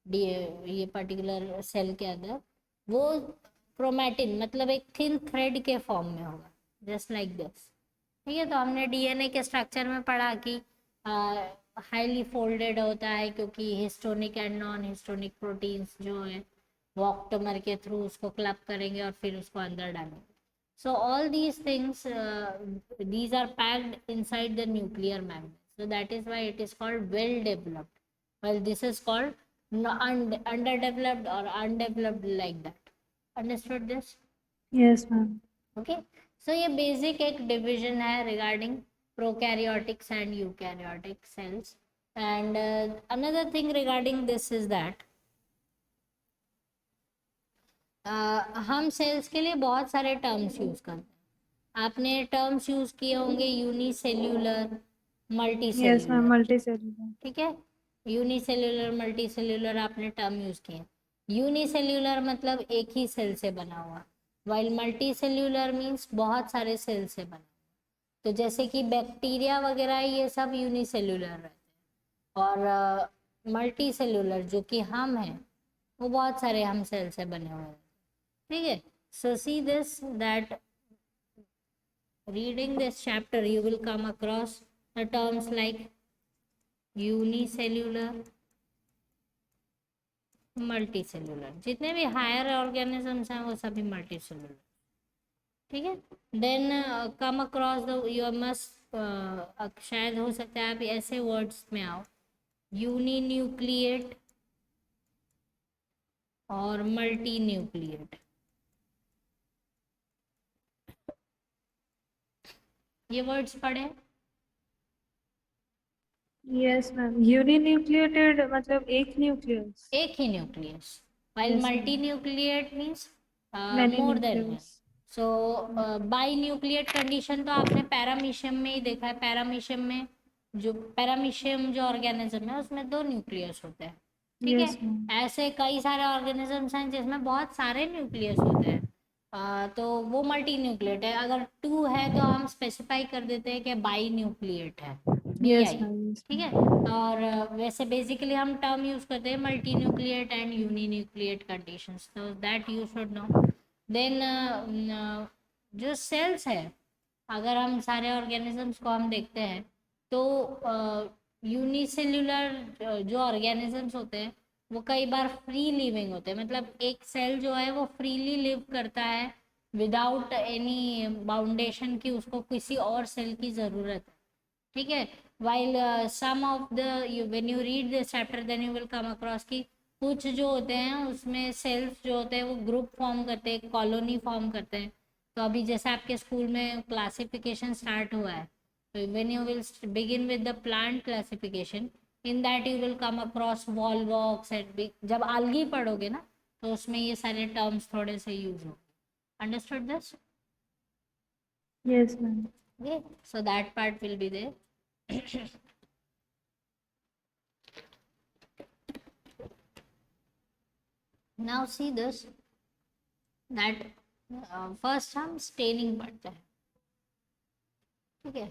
ये पर्टिकुलर सेल के अंदर, वो क्रोमैटिन मतलब एक थिन थ्रेड के फॉर्म में होगा, जस्ट लाइक दिस, ठीक है। तो हमने डीएनए के स्ट्रक्चर में पढ़ा कि हाईली फोल्डेड होता है क्योंकि histrionic and non histrionic proteins जो है वो ऑक्टोमर के थ्रू उसको क्लब करेंगे और फिर उसको अंदर डालेंगे। So all these things these are packed inside the nuclear membrane, so that is why it is called well developed, while this is called underdeveloped or undeveloped, like that. Understood this? Yes, ma'am. Okay, so ये basic एक division है regarding prokaryotics and eukaryotic cells. And another thing regarding this is that हम cells के लिए बहुत सारे terms use करते हैं। आपने टर्म्स यूज किए होंगे unicellular, multi Yes, ma'am. Cellular, Multicellular. ठीक है। यूनिसेल्यूलर मल्टी सेल्यूलर आपने टर्म यूज किए। यूनिसेल्यूलर मतलब एक ही सेल से बना हुआ, वाइल मल्टी सेल्यूलर मीन्स बहुत सारे सेल से बना। तो जैसे कि बैक्टीरिया वगैरह ये सब यूनिसेल्यूलर रहते हैं, और मल्टी सेल्यूलर जो कि हम हैं वो बहुत सारे हम सेल से बने हुए हैं, ठीक है। So see this that reading this chapter you will come across the terms like unicellular, multi cellular, जितने भी हायर ऑर्गेनिजम्स हैं वो सभी मल्टी सेल्यूलर, ठीक है। Then come across the you must, शायद हो सकता है आप ऐसे वर्ड्स में आओ, यूनी न्यूक्लिएट और मल्टी न्यूक्लिएट, ये वर्ड्स पढ़े? Yes, ma'am. Uninucleated मतलब एक न्यूक्लियस। एक ही nucleus, while Yes, multi ma'am. Nucleate means Many more than one. nucleus. So bi nucleate condition तो आपने पैरामीशियम में ही देखा है। पैरामीशियम में जो पैरामीशियम जो ऑर्गेनिज्म है उसमें 2 न्यूक्लियस होते हैं, ठीक है। Yes, ma'am. ऐसे कई सारे ऑर्गेनिजम्स हैं जिसमें बहुत सारे न्यूक्लियस होते हैं, तो वो मल्टी न्यूक्लिएट है। अगर 2 है तो हम स्पेसिफाई कर देते हैं कि बाई न्यूक्लिएट है, Yes, BI, ma'am. Yes, ठीक है। ma'am. और वैसे बेसिकली हम टर्म यूज करते हैं multi nucleate and uni nucleate conditions, तो that you should know. Then जो सेल्स है, अगर हम सारे ऑर्गेनिजम्स को हम देखते हैं तो यूनिसेल्यूलर जो ऑर्गेनिजम्स होते हैं वो कई बार फ्री लिविंग होते हैं, मतलब एक सेल जो है वो फ्रीली लिव करता है विदाउट एनी बाउंडेशन की उसको किसी और सेल की ज़रूरत है, ठीक है। while some of the when you read this chapter then you will come across कि कुछ जो होते हैं उसमें सेल्स जो होते हैं वो ग्रुप फॉर्म करते हैं, कॉलोनी फॉर्म करते हैं। तो अभी जैसे आपके स्कूल में क्लासिफिकेशन स्टार्ट हुआ है, तो when you will begin with the plant classification in that you will come across volvox and जब algae पढ़ोगे ना तो उसमें ये सारे टर्म्स थोड़े से यूज हो। Understood this? Yes, ma'am. Okay, so that part will be there. Now see this that first हम स्टेनिंग पढ़ते हैं, ठीक है।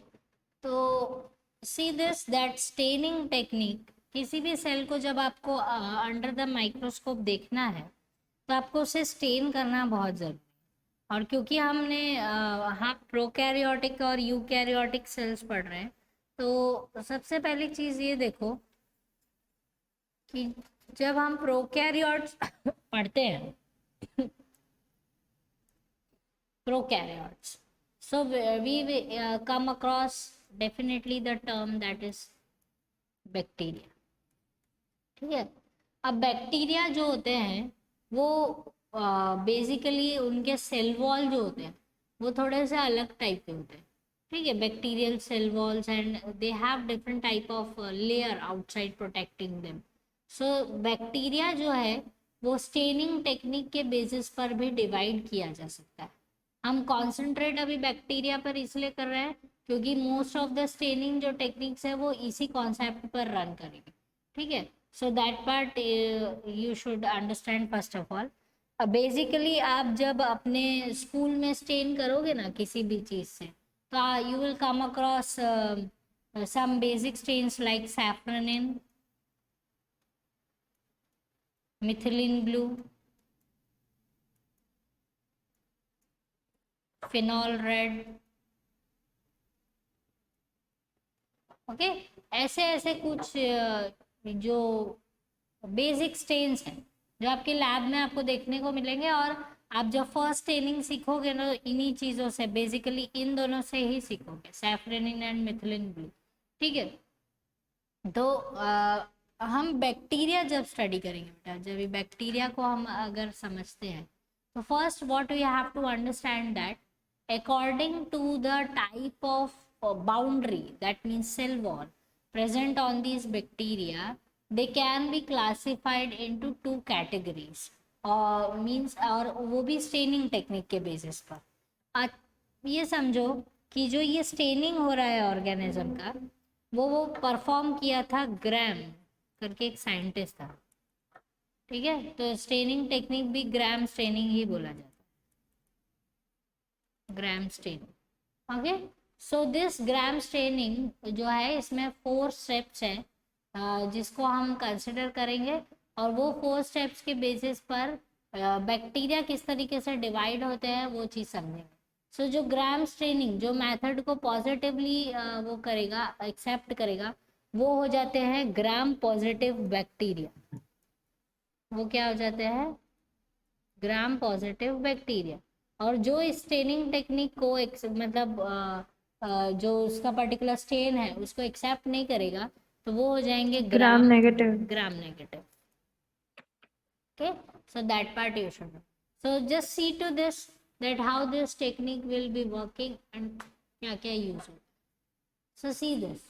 तो सी दिस दैट स्टेनिंग टेक्निक, किसी भी सेल को जब आपको अंडर द माइक्रोस्कोप देखना है तो आपको उसे स्टेन करना बहुत ज़रूरी है। और क्योंकि हमने हाँ प्रोकैरियोटिक और यूकैरियोटिक सेल्स पढ़ रहे हैं तो सबसे पहली चीज ये देखो कि जब हम प्रोकैरियोट्स पढ़ते हैं, prokaryotes. So we come across definitely the term that is bacteria. ठीक है। अब बैक्टीरिया जो होते हैं वो बेसिकली उनके सेल वॉल जो होते हैं वो थोड़े से अलग टाइप के होते हैं। ठीक है, bacterial cell walls and they have different type of layer outside protecting them. So bacteria जो है वो स्टेनिंग टेक्निक के बेसिस पर भी डिवाइड किया जा सकता है। हम कॉन्सेंट्रेट अभी बैक्टीरिया पर इसलिए कर रहे हैं क्योंकि मोस्ट ऑफ द स्टेनिंग जो टेक्निक्स है वो इसी कॉन्सेप्ट पर रन करेंगे। ठीक है, so that part you should understand first of all. Basically आप जब अपने स्कूल में स्टेन करोगे ना किसी भी चीज़ से, तो you will come across some basic stains like saffronin, methylene blue, phenol red। Okay, ऐसे ऐसे कुछ जो बेसिक स्टेन्स हैं जो आपके लैब में आपको देखने को मिलेंगे, और आप जब फर्स्ट स्टेनिंग सीखोगे ना इन्हीं चीज़ों से, बेसिकली इन दोनों से ही सीखोगे, सैफ्रेनिन एंड मिथिलिन ब्लू। ठीक है, तो हम बैक्टीरिया जब स्टडी करेंगे बेटा, जब बैक्टीरिया को हम अगर समझते हैं तो first what we have to understand that according to the type of boundary, that means cell wall present on these bacteria, they can be classified into two categories, और means और वो भी स्टेनिंग टेक्निक के basis पर। आप ये समझो कि जो ये स्टेनिंग हो रहा है ऑर्गेनिज्म का, वो परफॉर्म किया था ग्रैम करके एक साइंटिस्ट था। ठीक है, तो स्टेनिंग टेक्निक भी ग्रैम स्टेनिंग ही बोला जाता है, gram staining. Okay, so this gram staining जो है इसमें 4 स्टेप्स हैं जिसको हम कंसिडर करेंगे, और वो 4 स्टेप्स के बेसिस पर बैक्टीरिया किस तरीके से डिवाइड होते हैं वो चीज़ समझेंगे। सो जो ग्राम स्टेनिंग जो मेथड को पॉजिटिवली वो करेगा, एक्सेप्ट करेगा, वो हो जाते हैं ग्राम पॉजिटिव बैक्टीरिया। वो क्या हो जाते हैं? Gram positive bacteria. और जो स्टेनिंग टेक्निक को मतलब जो उसका पर्टिकुलर स्टेन है उसको एक्सेप्ट नहीं करेगा, तो वो हो जाएंगे gram negative. Gram negative. Okay, so that part you should know. So just see to this that how this technique will be working and क्या क्या यूज हो। So see this,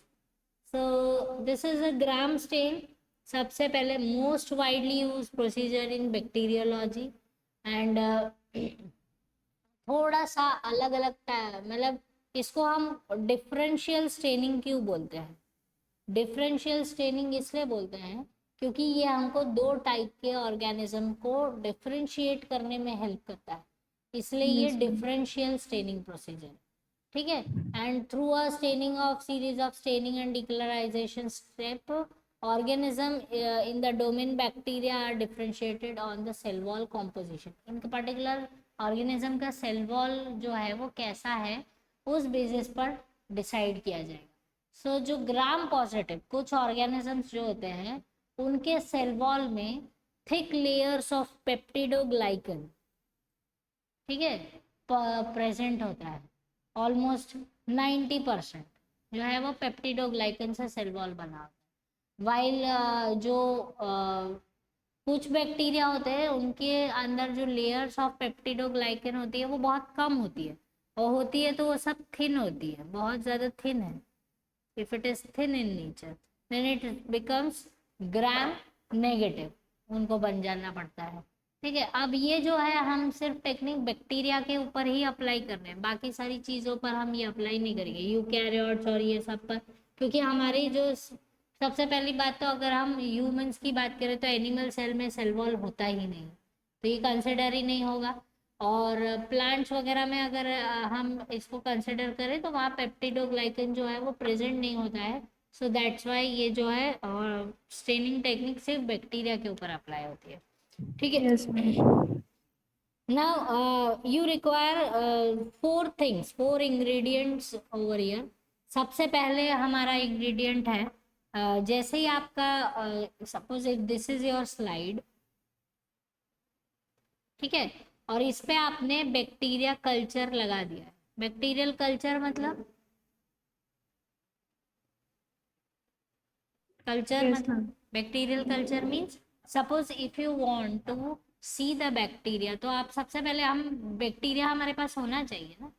so this is a gram stain. सबसे पहले most widely use procedure in bacteriology, and थोड़ा सा अलग अलग मतलब इसको हम डिफरेंशियल स्टेनिंग क्यों बोलते हैं? डिफरेंशियल स्टेनिंग इसलिए बोलते हैं क्योंकि ये हमको 2 टाइप के ऑर्गेनिज्म को डिफरेंशिएट करने में हेल्प करता है, इसलिए ये डिफरेंशियल स्टेनिंग प्रोसीजर। ठीक है, and through a staining of series of staining and decolourisation step, organism in the domain bacteria are differentiated on the cell wall composition। इनका पर्टिकुलर ऑर्गेनिज्म का सेल वॉल जो है वो कैसा है उस बेसिस पर डिसाइड किया जाएगा। सो जो ग्राम पॉजिटिव कुछ ऑर्गेनिजम्स जो होते हैं उनके सेल वॉल में थिक लेयर्स ऑफ पेप्टिडोग्लाइकन, ठीक है, प्रेजेंट होता है। ऑलमोस्ट 90% जो है वो पेप्टिडोग्लाइकन से सेल वॉल बना होता है। वाइल जो कुछ बैक्टीरिया होते हैं उनके अंदर जो लेयर्स ऑफ पेप्टिडोग्लाइकन होती है वो बहुत कम होती है, और होती है तो वो सब थिन होती है, बहुत ज़्यादा थिन है। If it is thin in nature then it becomes Gram negative, उनको बन जाना पड़ता है। ठीक है, अब ये जो है हम सिर्फ टेक्निक बैक्टीरिया के ऊपर ही अप्लाई कर रहे हैं, बाकी सारी चीज़ों पर हम ये अप्लाई नहीं करेंगे, यूकैरियोट्स और ये सब पर, क्योंकि हमारी जो सबसे पहली बात तो अगर हम ह्यूमंस की बात करें तो एनिमल सेल में सेल वॉल होता ही नहीं, तो ये कंसिडर ही नहीं होगा। और प्लांट्स वगैरह में अगर हम इसको कंसिडर करें तो वहाँ पेप्टिडोग्लाइकन जो है वो प्रेजेंट नहीं होता है। सो दैट्स वाई ये जो है और स्टेनिंग टेक्निक सिर्फ बैक्टीरिया के ऊपर अप्लाई होती है। ठीक है, yes ma'am. Now you require 4 things, 4 ingredients over here। सबसे पहले हमारा इंग्रेडिएंट है, जैसे ही आपका suppose if this is your slide, ठीक है, और इस पे आपने बैक्टीरिया कल्चर लगा दिया है। बैक्टीरियल कल्चर मतलब, कल्चर यस मतलब ma'am. Bacterial culture means suppose if you want to see the bacteria, तो आप सबसे पहले, हम बैक्टीरिया हमारे पास होना चाहिए ना,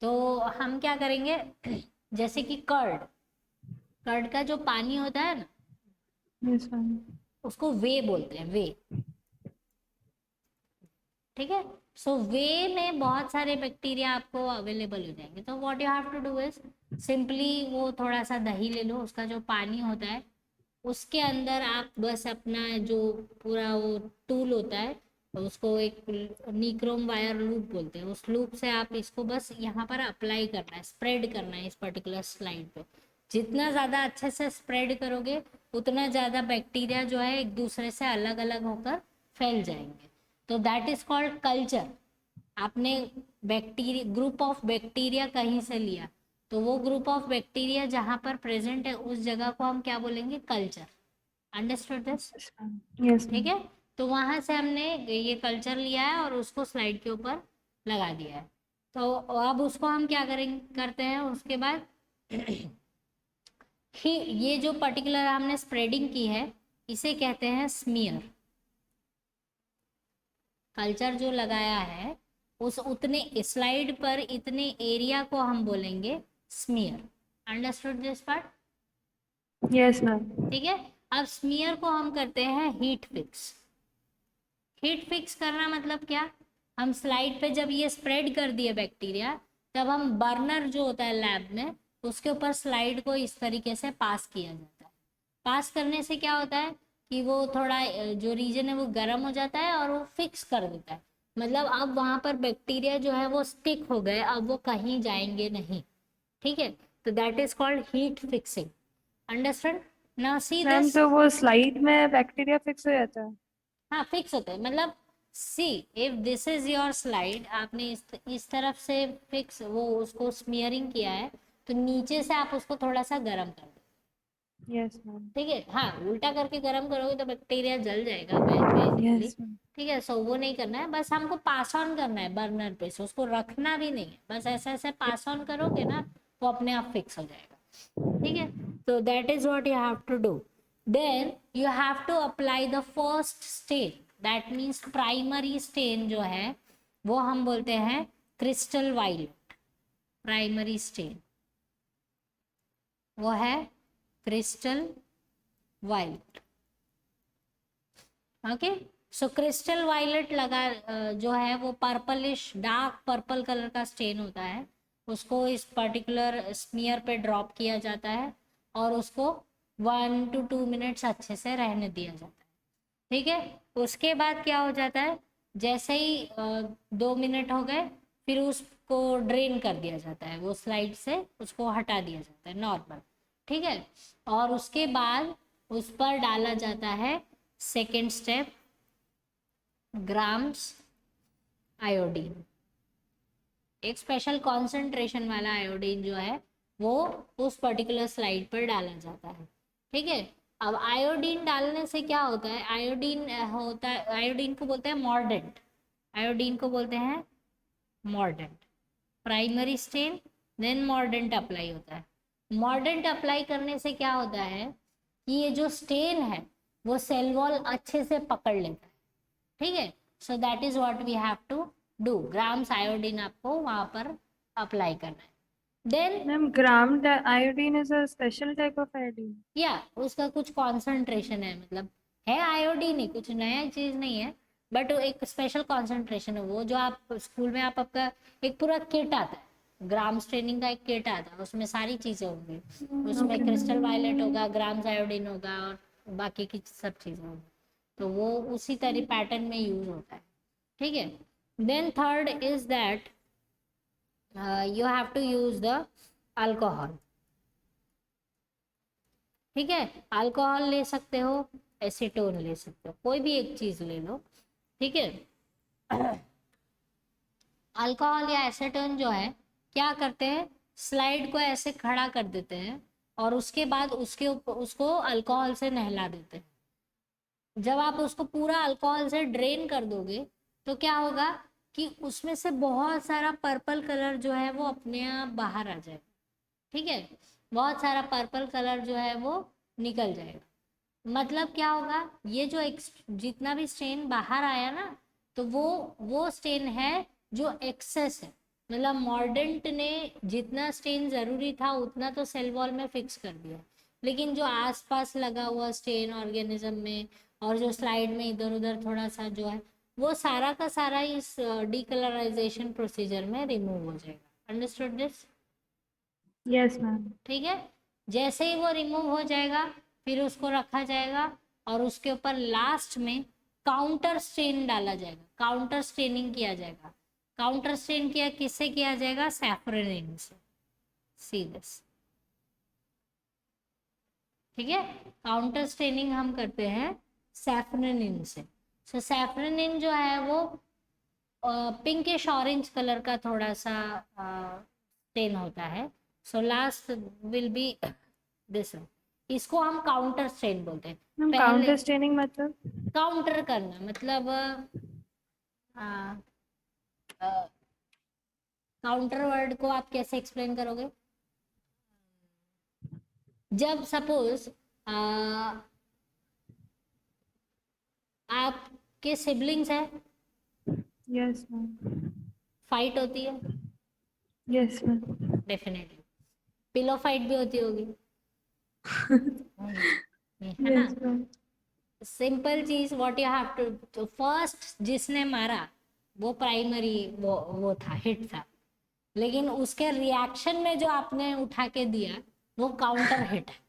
तो हम क्या करेंगे जैसे कि कर्ड, कर्ड का जो पानी होता है ना, यस मैम। उसको वे बोलते हैं, वे, ठीक है। सो वे में बहुत सारे बैक्टीरिया आपको अवेलेबल हो जाएंगे, तो what you have to do is simply वो थोड़ा सा दही ले लो, उसका जो पानी होता है उसके अंदर आप बस अपना जो पूरा वो टूल होता है, उसको एक निक्रोम वायर लूप बोलते हैं, उस लूप से आप इसको बस यहाँ पर अप्लाई करना है, स्प्रेड करना है इस पर्टिकुलर स्लाइड पे। जितना ज़्यादा अच्छे से स्प्रेड करोगे उतना ज़्यादा बैक्टीरिया जो है एक दूसरे से अलग अलग होकर फैल जाएंगे, तो दैट इज कॉल्ड कल्चर। आपने बैक्टीरिया, ग्रुप ऑफ बैक्टीरिया कहीं से लिया, तो वो ग्रुप ऑफ बैक्टीरिया जहां पर प्रेजेंट है उस जगह को हम क्या बोलेंगे, culture. Understood this? Yes ma'am. Yes ठीक मैम। है, तो वहां से हमने ये कल्चर लिया है और उसको स्लाइड के ऊपर लगा दिया है। तो अब उसको हम क्या करेंगे, करते हैं उसके बाद ही, ये जो पर्टिकुलर हमने स्प्रेडिंग की है इसे कहते हैं स्मीयर। कल्चर जो लगाया है उस उतने स्लाइड पर इतने एरिया को हम बोलेंगे smear. Understood this part? Yes ma'am. ठीक है, अब स्मीयर को हम करते हैं हीट फिक्स। हीट फिक्स करना मतलब क्या, हम स्लाइड पे जब ये स्प्रेड कर दिए बैक्टीरिया, तब हम बर्नर जो होता है लैब में उसके ऊपर स्लाइड को इस तरीके से पास किया जाता है। पास करने से क्या होता है कि वो थोड़ा जो रीजन है वो गर्म हो जाता है और वो फिक्स कर देता है, मतलब अब वहां पर बैक्टीरिया जो है वो स्टिक हो गए, अब वो कहीं जाएंगे नहीं। ठीक है, तो that is called heat fixing. Understand? Now see ma'am this. तो वो स्लाइड में बैक्टीरिया फिक्स हो जाता है? हाँ फिक्स होता है, मतलब see if this is your slide, आपने इस तरफ से फिक्स वो उसको स्मीयरिंग किया है, तो नीचे से आप उसको थोड़ा सा गर्म कर दो। Yes ma'am. ठीक है, हाँ उल्टा करके गर्म करोगे तो बैक्टीरिया जल जाएगा बेसिकली। Yes ma'am. ठीक है, सो वो नहीं करना है, बस हमको पास ऑन करना है बर्नर पे से, उसको रखना भी नहीं है, बस ऐसे ऐसे पास ऑन करोगे ना वो अपने आप फिक्स हो जाएगा। ठीक है, तो that is what you have to do. Then you have to apply the first stain, that means primary stain जो है वो हम बोलते हैं क्रिस्टल वायलेट। प्राइमरी स्टेन वो है क्रिस्टल वायलेट। ओके, सो क्रिस्टल वायलेट लगा जो है वो पर्पलिश डार्क पर्पल कलर का स्टेन होता है, उसको इस पर्टिकुलर स्मीयर पे ड्रॉप किया जाता है और उसको 1 to 2 मिनट्स अच्छे से रहने दिया जाता है। ठीक है, उसके बाद क्या हो जाता है, जैसे ही 2 मिनट हो गए फिर उसको ड्रेन कर दिया जाता है, वो स्लाइड से उसको हटा दिया जाता है नॉर्मल। ठीक है, और उसके बाद उस पर डाला जाता है सेकेंड स्टेप, ग्राम्स आयोडीन। एक स्पेशल कॉन्सेंट्रेशन वाला आयोडीन जो है वो उस पर्टिकुलर स्लाइड पर डाला जाता है। ठीक है, अब आयोडीन डालने से क्या होता है, आयोडीन होता है, आयोडीन को बोलते हैं मॉर्डेंट। आयोडीन को बोलते हैं mordant. Primary stain then mordant apply होता है। मॉर्डेंट अप्लाई करने से क्या होता है कि ये जो स्टेन है वो सेल वॉल अच्छे से पकड़ लेता है। ठीक है, so that is what we have to do, Gram's iodine आपको वहां पर अप्लाई करना है। Then ma'am Gram iodine is a special type of iodine? या उसका कुछ कॉन्सेंट्रेशन है, मतलब है आयोडीन ही, कुछ नया चीज नहीं है, बट एक स्पेशल कॉन्सेंट्रेशन है वो, जो आप स्कूल में आप आपका एक पूरा किट आता है, ग्राम्स ट्रेनिंग का एक किट आता है, उसमें सारी चीजें होंगी, उसमें ओके क्रिस्टल मैम। वायलेट होगा, ग्राम्स आयोडीन होगा और बाकी की सब चीजें होंगी, तो वो उसी तरह पैटर्न में यूज होता है। ठीक है, then third is that you have to use the alcohol. ठीक है, अल्कोहल ले सकते हो, एसीटोन ले सकते हो, कोई भी एक चीज ले लो। ठीक है, अल्कोहल या एसीटोन जो है क्या करते हैं स्लाइड को ऐसे खड़ा कर देते हैं और उसके बाद उसके ऊपर उसको अल्कोहल से नहला देते हैं। जब आप उसको पूरा अल्कोहल से ड्रेन कर दोगे तो क्या होगा कि उसमें से बहुत सारा पर्पल कलर जो है वो अपने आप बाहर आ जाएगा। ठीक है, बहुत सारा पर्पल कलर जो है वो निकल जाएगा। मतलब क्या होगा, ये जो जितना भी स्टेन बाहर आया ना, तो वो स्टेन है जो एक्सेस है। मतलब मॉर्डेंट ने जितना स्टेन जरूरी था उतना तो सेल वॉल में फिक्स कर दिया, लेकिन जो आसपास लगा हुआ स्टेन ऑर्गेनिज्म में और जो स्लाइड में इधर उधर थोड़ा सा जो है, वो सारा का सारा इस डीकलराइजेशन प्रोसीजर में रिमूव हो जाएगा। Understood this? Yes ma'am. ठीक है, जैसे ही वो रिमूव हो जाएगा फिर उसको रखा जाएगा और उसके ऊपर लास्ट में काउंटर स्टेन डाला जाएगा, काउंटर स्टेनिंग किया जाएगा। काउंटर स्टेन किया किससे किया जाएगा? सैफरनिन से। See this. ठीक है, काउंटर स्टेनिंग हम करते हैं सैफरनिन से। सो सैफरनिन जो है वो पिंकिश ऑरेंज कलर का थोड़ा सा स्टेन होता है। So last will be this. इसको हम काउंटर स्टेन बोलते हैं। मैम पहले काउंटर स्टेनिंग मतलब? काउंटर करना मतलब काउंटर वर्ड को आप कैसे एक्सप्लेन करोगे? जब सपोज आपके सिबलिंग्स हैं, यस मैम। फाइट होती है yes ma'am. Definitely, pillow fight भी होती होगी। है ना? Yes ma'am. सिंपल चीज what you have to, first जिसने मारा वो प्राइमरी वो था, हिट था, लेकिन उसके रिएक्शन में जो आपने उठा के दिया वो काउंटर हिट है।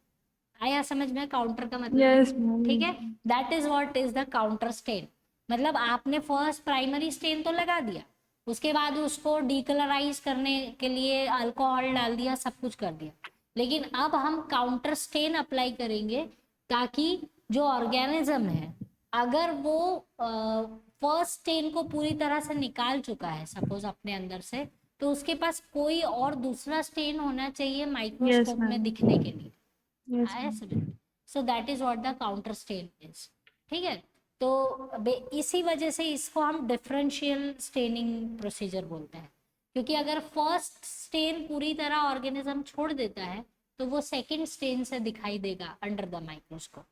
आया समझ में काउंटर का मतलब? Yes ma'am. ठीक है, that is what is the counter stand. मतलब आपने फर्स्ट प्राइमरी स्टेन तो लगा दिया, उसके बाद उसको डीकलराइज करने के लिए अल्कोहल डाल दिया, सब कुछ कर दिया, लेकिन अब हम काउंटर स्टेन अप्लाई करेंगे ताकि जो ऑर्गेनिज्म है अगर वो फर्स्ट स्टेन को पूरी तरह से निकाल चुका है सपोज अपने अंदर से, तो उसके पास कोई और दूसरा स्टेन होना चाहिए यस माइक्रोस्कोप में मैम। दिखने के लिए। यस आया समझ? Ma'am. So that is what the counter stain is. ठीक है, तो इसी वजह से इसको हम डिफरेंशियल स्टेनिंग प्रोसीजर बोलते हैं, क्योंकि अगर फर्स्ट स्टेन पूरी तरह ऑर्गेनिज्म छोड़ देता है तो वो सेकंड स्टेन से दिखाई देगा under the microscope.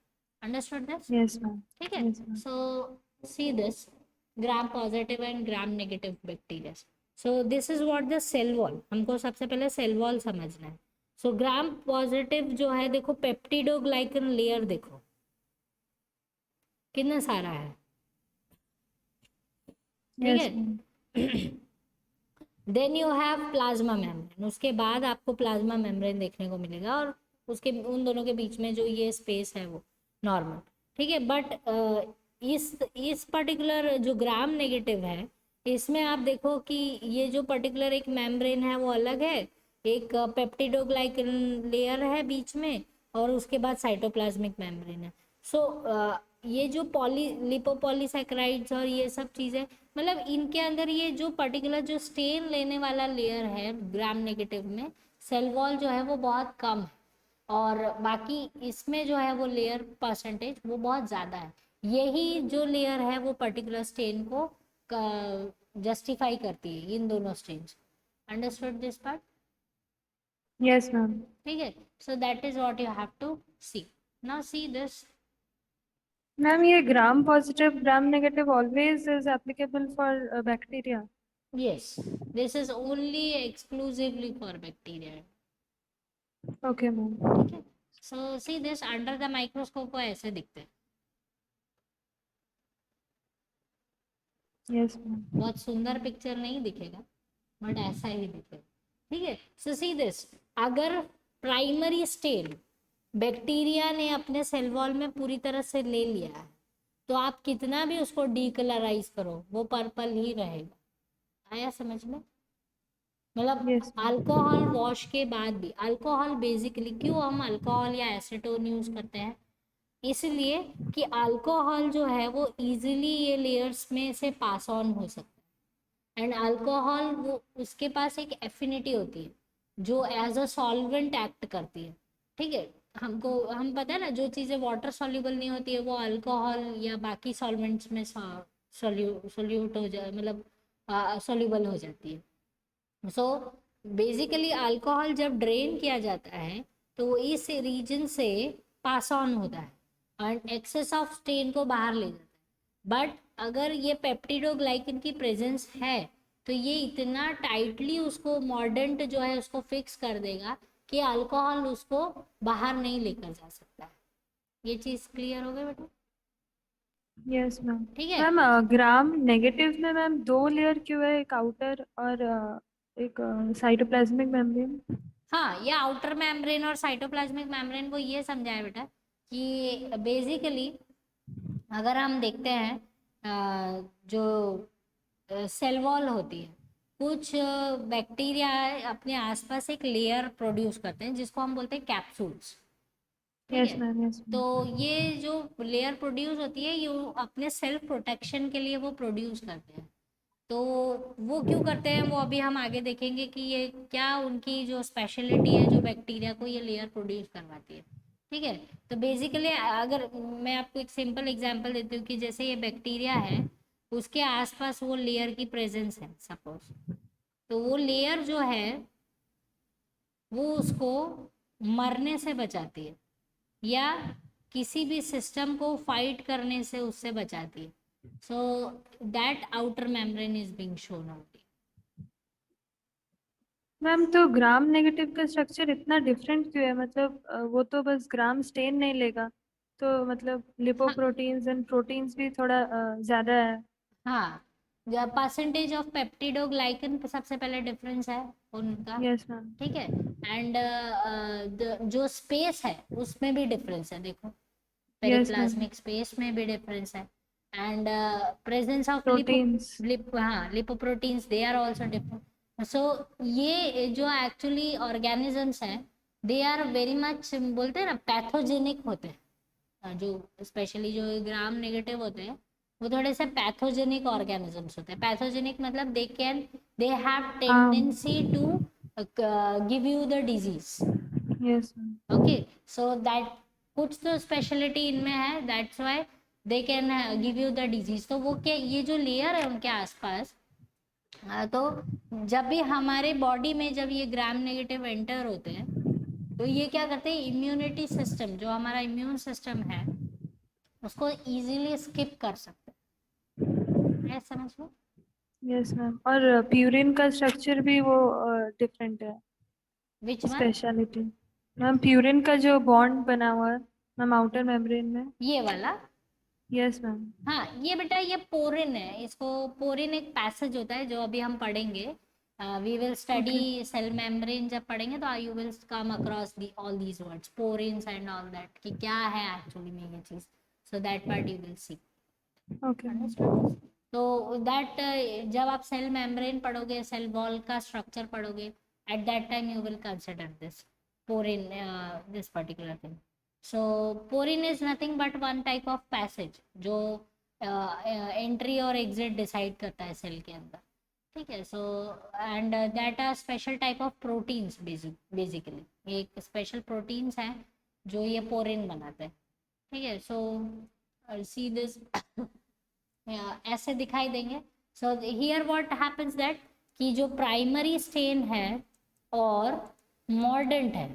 Understood this? Yes ma'am. ठीक है, yes ma'am. So see this Gram positive and Gram negative bacteria. So this is what the cell wall, हमको सबसे पहले सेल वॉल समझना है। सो ग्राम पॉजिटिव जो है, देखो पेप्टिडोग्लाइकन लेयर देखो कितना सारा है। ठीक यस है, ma'am. Then you have plasma membrane, उसके बाद आपको प्लाज्मा मेम्ब्रेन देखने को मिलेगा और उसके उन दोनों के बीच में जो ये स्पेस है वो नॉर्मल। ठीक है, बट इस पर्टिकुलर जो ग्राम नेगेटिव है इसमें आप देखो कि ये जो पर्टिकुलर एक मेम्ब्रेन है वो अलग है, एक पेप्टिडोग्लाइकन लेयर है बीच में और उसके बाद साइटोप्लाज्मिक मेम्ब्रेन है। सो ये जो लिपोपॉलीसैकेराइड्स और ये सब चीज़ें, मतलब इनके अंदर ये जो पर्टिकुलर जो स्टेन लेने वाला लेयर है ग्राम नेगेटिव में, सेल वॉल जो है वो बहुत कम है और बाकी इसमें जो है वो लेयर परसेंटेज वो बहुत ज़्यादा है। यही जो लेयर है वो पर्टिकुलर स्टेन को जस्टिफाई करती है, इन दोनों stain. Understood this part? Yes ma'am. ठीक है, so that is what you have to see. Now see this. Ma'am ये gram positive gram negative always is applicable for bacteria? Yes, this is only exclusively for bacteria. Okay ma'am. ठीक है, so see this under the microscope वो ऐसे दिखते हैं, yes ma'am. बहुत सुंदर picture नहीं दिखेगा बट ऐसा ही दिखेगा। ठीक है, सो सी दिस, अगर प्राइमरी स्टेन बैक्टीरिया ने अपने सेल वॉल में पूरी तरह से ले लिया है तो आप कितना भी उसको डीकलराइज करो वो पर्पल ही रहेगा। आया समझ में? मतलब यस मैम। अल्कोहल वॉश के बाद भी, अल्कोहल बेसिकली क्यों हम अल्कोहल या एसीटोन यूज करते हैं, इसलिए कि अल्कोहल जो है वो इजीली ये लेयर्स में से पास ऑन हो सकता है एंड अल्कोहल वो उसके पास एक एफिनिटी होती है, जो एज अ सॉल्वेंट एक्ट करती है। ठीक है, हम पता है ना, जो चीज़ें वाटर सॉल्युबल नहीं होती है वो अल्कोहल या बाकी सॉल्वेंट्स में सोल्यूट हो जाए, मतलब सॉल्युबल हो जाती है। सो बेसिकली अल्कोहल जब ड्रेन किया जाता है तो वो इस रीजन से पास ऑन होता है और एक्सेस ऑफ स्टेन को बाहर ले जाता है। बट अगर ये पेप्टिडोग्लाइकन की प्रेजेंस है तो ये इतना टाइटली उसको मॉर्डेंट जो है उसको फिक्स कर देगा कि अल्कोहल उसको बाहर नहीं लेकर जा सकता है। ये चीज क्लियर हो गई बेटा? Yes ma'am. ठीक है। मैम ग्राम नेगेटिव में मैम 2 लेयर क्यों है, एक आउटर और एक साइटोप्लाज्मिक मेम्ब्रेन? हाँ, ये आउटर मेम्ब्रेन और साइटोप्लाज्मिक मेम्ब्रेन को ये समझाया बेटा कि बेसिकली अगर हम देखते हैं जो सेल वॉल होती है, कुछ बैक्टीरिया अपने आसपास एक लेयर प्रोड्यूस करते हैं जिसको हम बोलते हैं कैप्सूल्स। ठीक यस है, मैम, यस तो मैम। ये जो लेयर प्रोड्यूस होती है ये अपने सेल्फ प्रोटेक्शन के लिए वो प्रोड्यूस करते हैं। तो वो क्यों करते हैं वो अभी हम आगे देखेंगे कि ये क्या उनकी जो स्पेशलिटी है जो बैक्टीरिया को ये लेयर प्रोड्यूस करवाती है। ठीक है, तो बेसिकली अगर मैं आपको एक सिंपल एग्जांपल देती हूँ कि जैसे ये बैक्टीरिया है, उसके आसपास वो लेयर की प्रेजेंस है सपोज, तो वो लेयर जो है वो उसको मरने से बचाती है या किसी भी सिस्टम को फाइट करने से उससे बचाती है। So that outer membrane is being shown out. Ma'am तो ग्राम नेगेटिव का स्ट्रक्चर इतना डिफरेंट क्यों है? मतलब वो तो बस ग्राम स्टेन नहीं लेगा, तो मतलब हाँ, लिपोप्रोटीन्स एंड प्रोटीन्स भी थोड़ा ज्यादा है। हाँ, परसेंटेज ऑफ पेप्टिडोग्लाइकन सबसे पहले डिफरेंस है उनका। Yes ma'am. ठीक है, एंड जो स्पेस है उसमें भी डिफरेंस है, देखो यस मैम। पेरिप्लाज्मिक स्पेस में भी डिफरेंस है। And presence of proteins. हाँ, lipoproteins they are also different. सो ये जो एक्चुअली ऑर्गेनिजम्स हैं दे आर वेरी मच, बोलते हैं ना, पैथोजेनिक होते हैं। जो स्पेशली जो ग्राम नेगेटिव होते हैं वो थोड़े से पैथोजेनिक ऑर्गेनिजम्स होते हैं। पैथोजेनिक मतलब दे हैव हाँ। Tendency to give you the disease. Yes ma'am. Okay, so that कुछ तो स्पेशलिटी इनमें है, that's why they can give you the disease. तो वो क्या, ये जो लेयर है उनके आसपास, तो जब भी हमारे बॉडी में जब ये ग्राम नेगेटिव एंटर होते हैं तो ये क्या करते हैं, इम्यूनिटी सिस्टम, जो हमारा इम्यून सिस्टम है उसको इजीली स्किप कर सकते हैं। समझ लो। Yes ma'am. और प्यूरिन का स्ट्रक्चर भी वो डिफरेंट है, which one? Speciality. Ma'am purine का जो बॉन्ड बना हुआ है मैम आउटर मेम्ब्रेन में। ये वाला? Yes ma'am. हाँ, ये बेटा ये पोरिन है, इसको पोरिन एक पैसेज होता है जो अभी हम पढ़ेंगे। We will okay. Study cell membrane जब पढ़ेंगे तो you will come across the all these words porins and all that कि क्या है एक्चुअली में ये चीज। So that part you will see. Okay. Understood? तो दैट जब आप सेल मेम्ब्रेन पढ़ोगे, सेल वॉल का स्ट्रक्चर पढ़ोगे, at that time you will consider this porin, this particular thing. So porin is nothing but one type of passage जो entry और exit decide करता है सेल के अंदर। ठीक है, so and that are special type of proteins, basically एक special proteins हैं जो ये पोरिन बनाते हैं। ठीक है, सो सी दिस ऐसे दिखाई देंगे। So here what happens that कि जो प्राइमरी स्टेन है और मॉर्डेंट है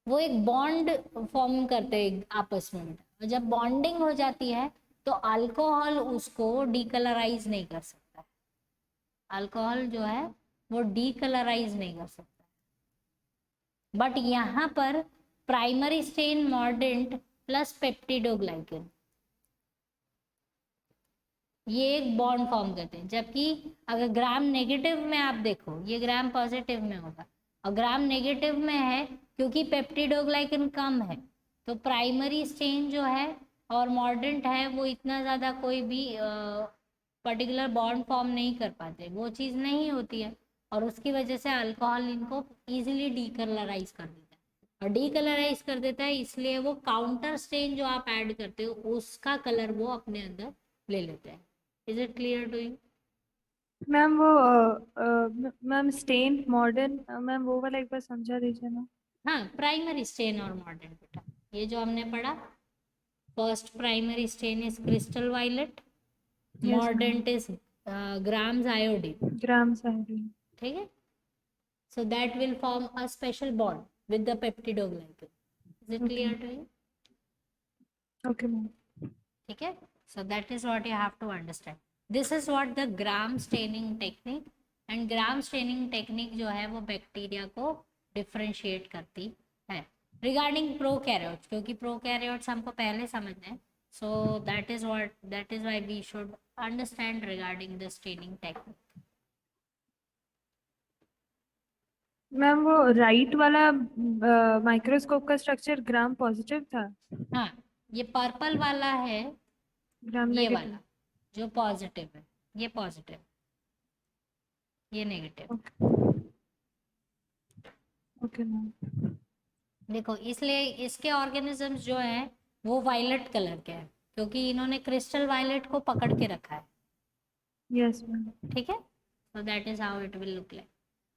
वो एक बॉन्ड फॉर्म करते हैं आपस में बेटा, और जब बॉन्डिंग हो जाती है तो अल्कोहल उसको डीकलराइज नहीं कर सकता। अल्कोहल जो है वो डीकलराइज नहीं कर सकता। बट यहाँ पर primary stain mordant plus peptidoglycan ये एक बॉन्ड फॉर्म करते हैं, जबकि अगर ग्राम नेगेटिव में आप देखो ये ग्राम पॉजिटिव में होगा और ग्राम नेगेटिव में है क्योंकि पेप्टिडोग्लाइकन कम है, तो प्राइमरी स्टेन जो है और मॉर्डेंट है वो इतना ज़्यादा कोई भी पर्टिकुलर बॉन्ड फॉर्म नहीं कर पाते, वो चीज़ नहीं होती है और उसकी वजह से अल्कोहल इनको इजीली डीकलराइज कर देता है। और डीकलराइज कर देता है इसलिए वो काउंटर स्टेन जो आप ऐड करते हो उसका कलर वो अपने अंदर ले लेते हैं। Is it clear to you? Ma'am वो मैम स्टेन मॉडर्न, मैम वो वाला एक बार समझा दीजिए ना। हाँ, प्राइमरी स्टेन और मॉडर्न बेटा, ये जो हमने पढ़ा, first primary stain is crystal violet, yes ma'am. मॉडर्न is Gram's iodine, Gram side. ठीक है। So that will form a special bond with the peptidoglycan. Is it okay. clear to you? Okay ma'am. ठीक है. So that is what you have to understand. This is what the gram staining technique, and gram staining technique जो है वो bacteria को differentiate करती है. Regarding prokaryotes, क्योंकि prokaryotes हमको पहले समझना है, so that is why we should understand regarding the staining technique. Ma'am वो राइट वाला माइक्रोस्कोप का स्ट्रक्चर ग्राम पॉजिटिव था। हाँ, ये पर्पल वाला है, ग्राम ये नेगेटिव। वाला जो पॉजिटिव है, ये पॉजिटिव, ये नेगेटिव. Okay ma'am. देखो, इसलिए इसके ऑर्गेनिजम्स जो हैं वो वायलेट कलर के हैं, क्योंकि इन्होंने क्रिस्टल वायलेट को पकड़ के रखा है. Yes ma'am. ठीक है. So that is how it will look like.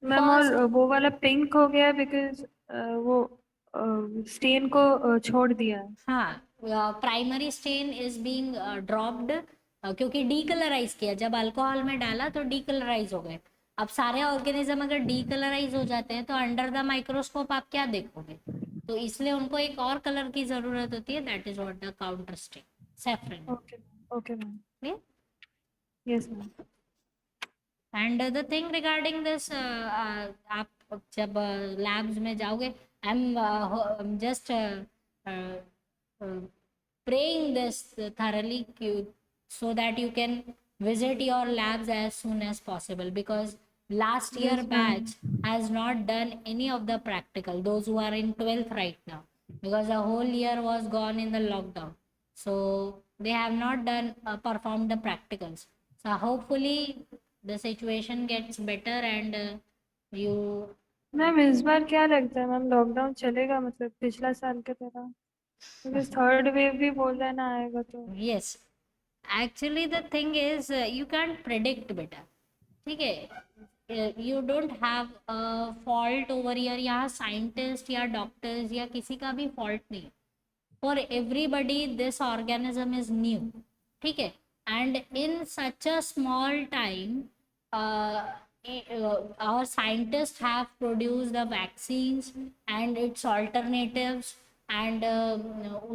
Ma'am और फर्स्ट, वो वाला पिंक हो गया बिकॉज वो स्टेन को छोड़ दिया है। हाँ, primary stain is being dropped, क्योंकि डीकलराइज किया, जब अल्कोहल में डाला तो डीकलराइज हो गए. अब सारे ऑर्गेनिज्म अगर डीकलराइज हो जाते हैं तो अंडर द माइक्रोस्कोप आप क्या देखोगे, तो इसलिए उनको एक और कलर की जरूरत होती है, that is what the counter stand, saffron. Okay. Okay ma'am. Yes ma'am. And the thing regarding this, आप जब लैब्स में जाओगे, I am just praying this thoroughly so that you can visit your labs as soon as possible, because last year yes ma'am. batch has not done any of the practical, those who are in 12th right now, because the whole year was gone in the lockdown, so they have not done performed the practicals. So hopefully the situation gets better, and you ma'am इस बार क्या लगता है ma'am, lockdown चलेगा मतलब पिछला साल की तरह? बिकॉज थर्ड वेव भी बोल रहा है ना आएगा तो। yes, actually the thing is you can't predict बेटा. ठीक है, you don't have a fault over year, यहाँ साइंटिस्ट या डॉक्टर्स या किसी का भी फॉल्ट नहीं है. For everybody this organism is new. ठीक है. And in such a small time our scientists have produced the vaccines and its alternatives, and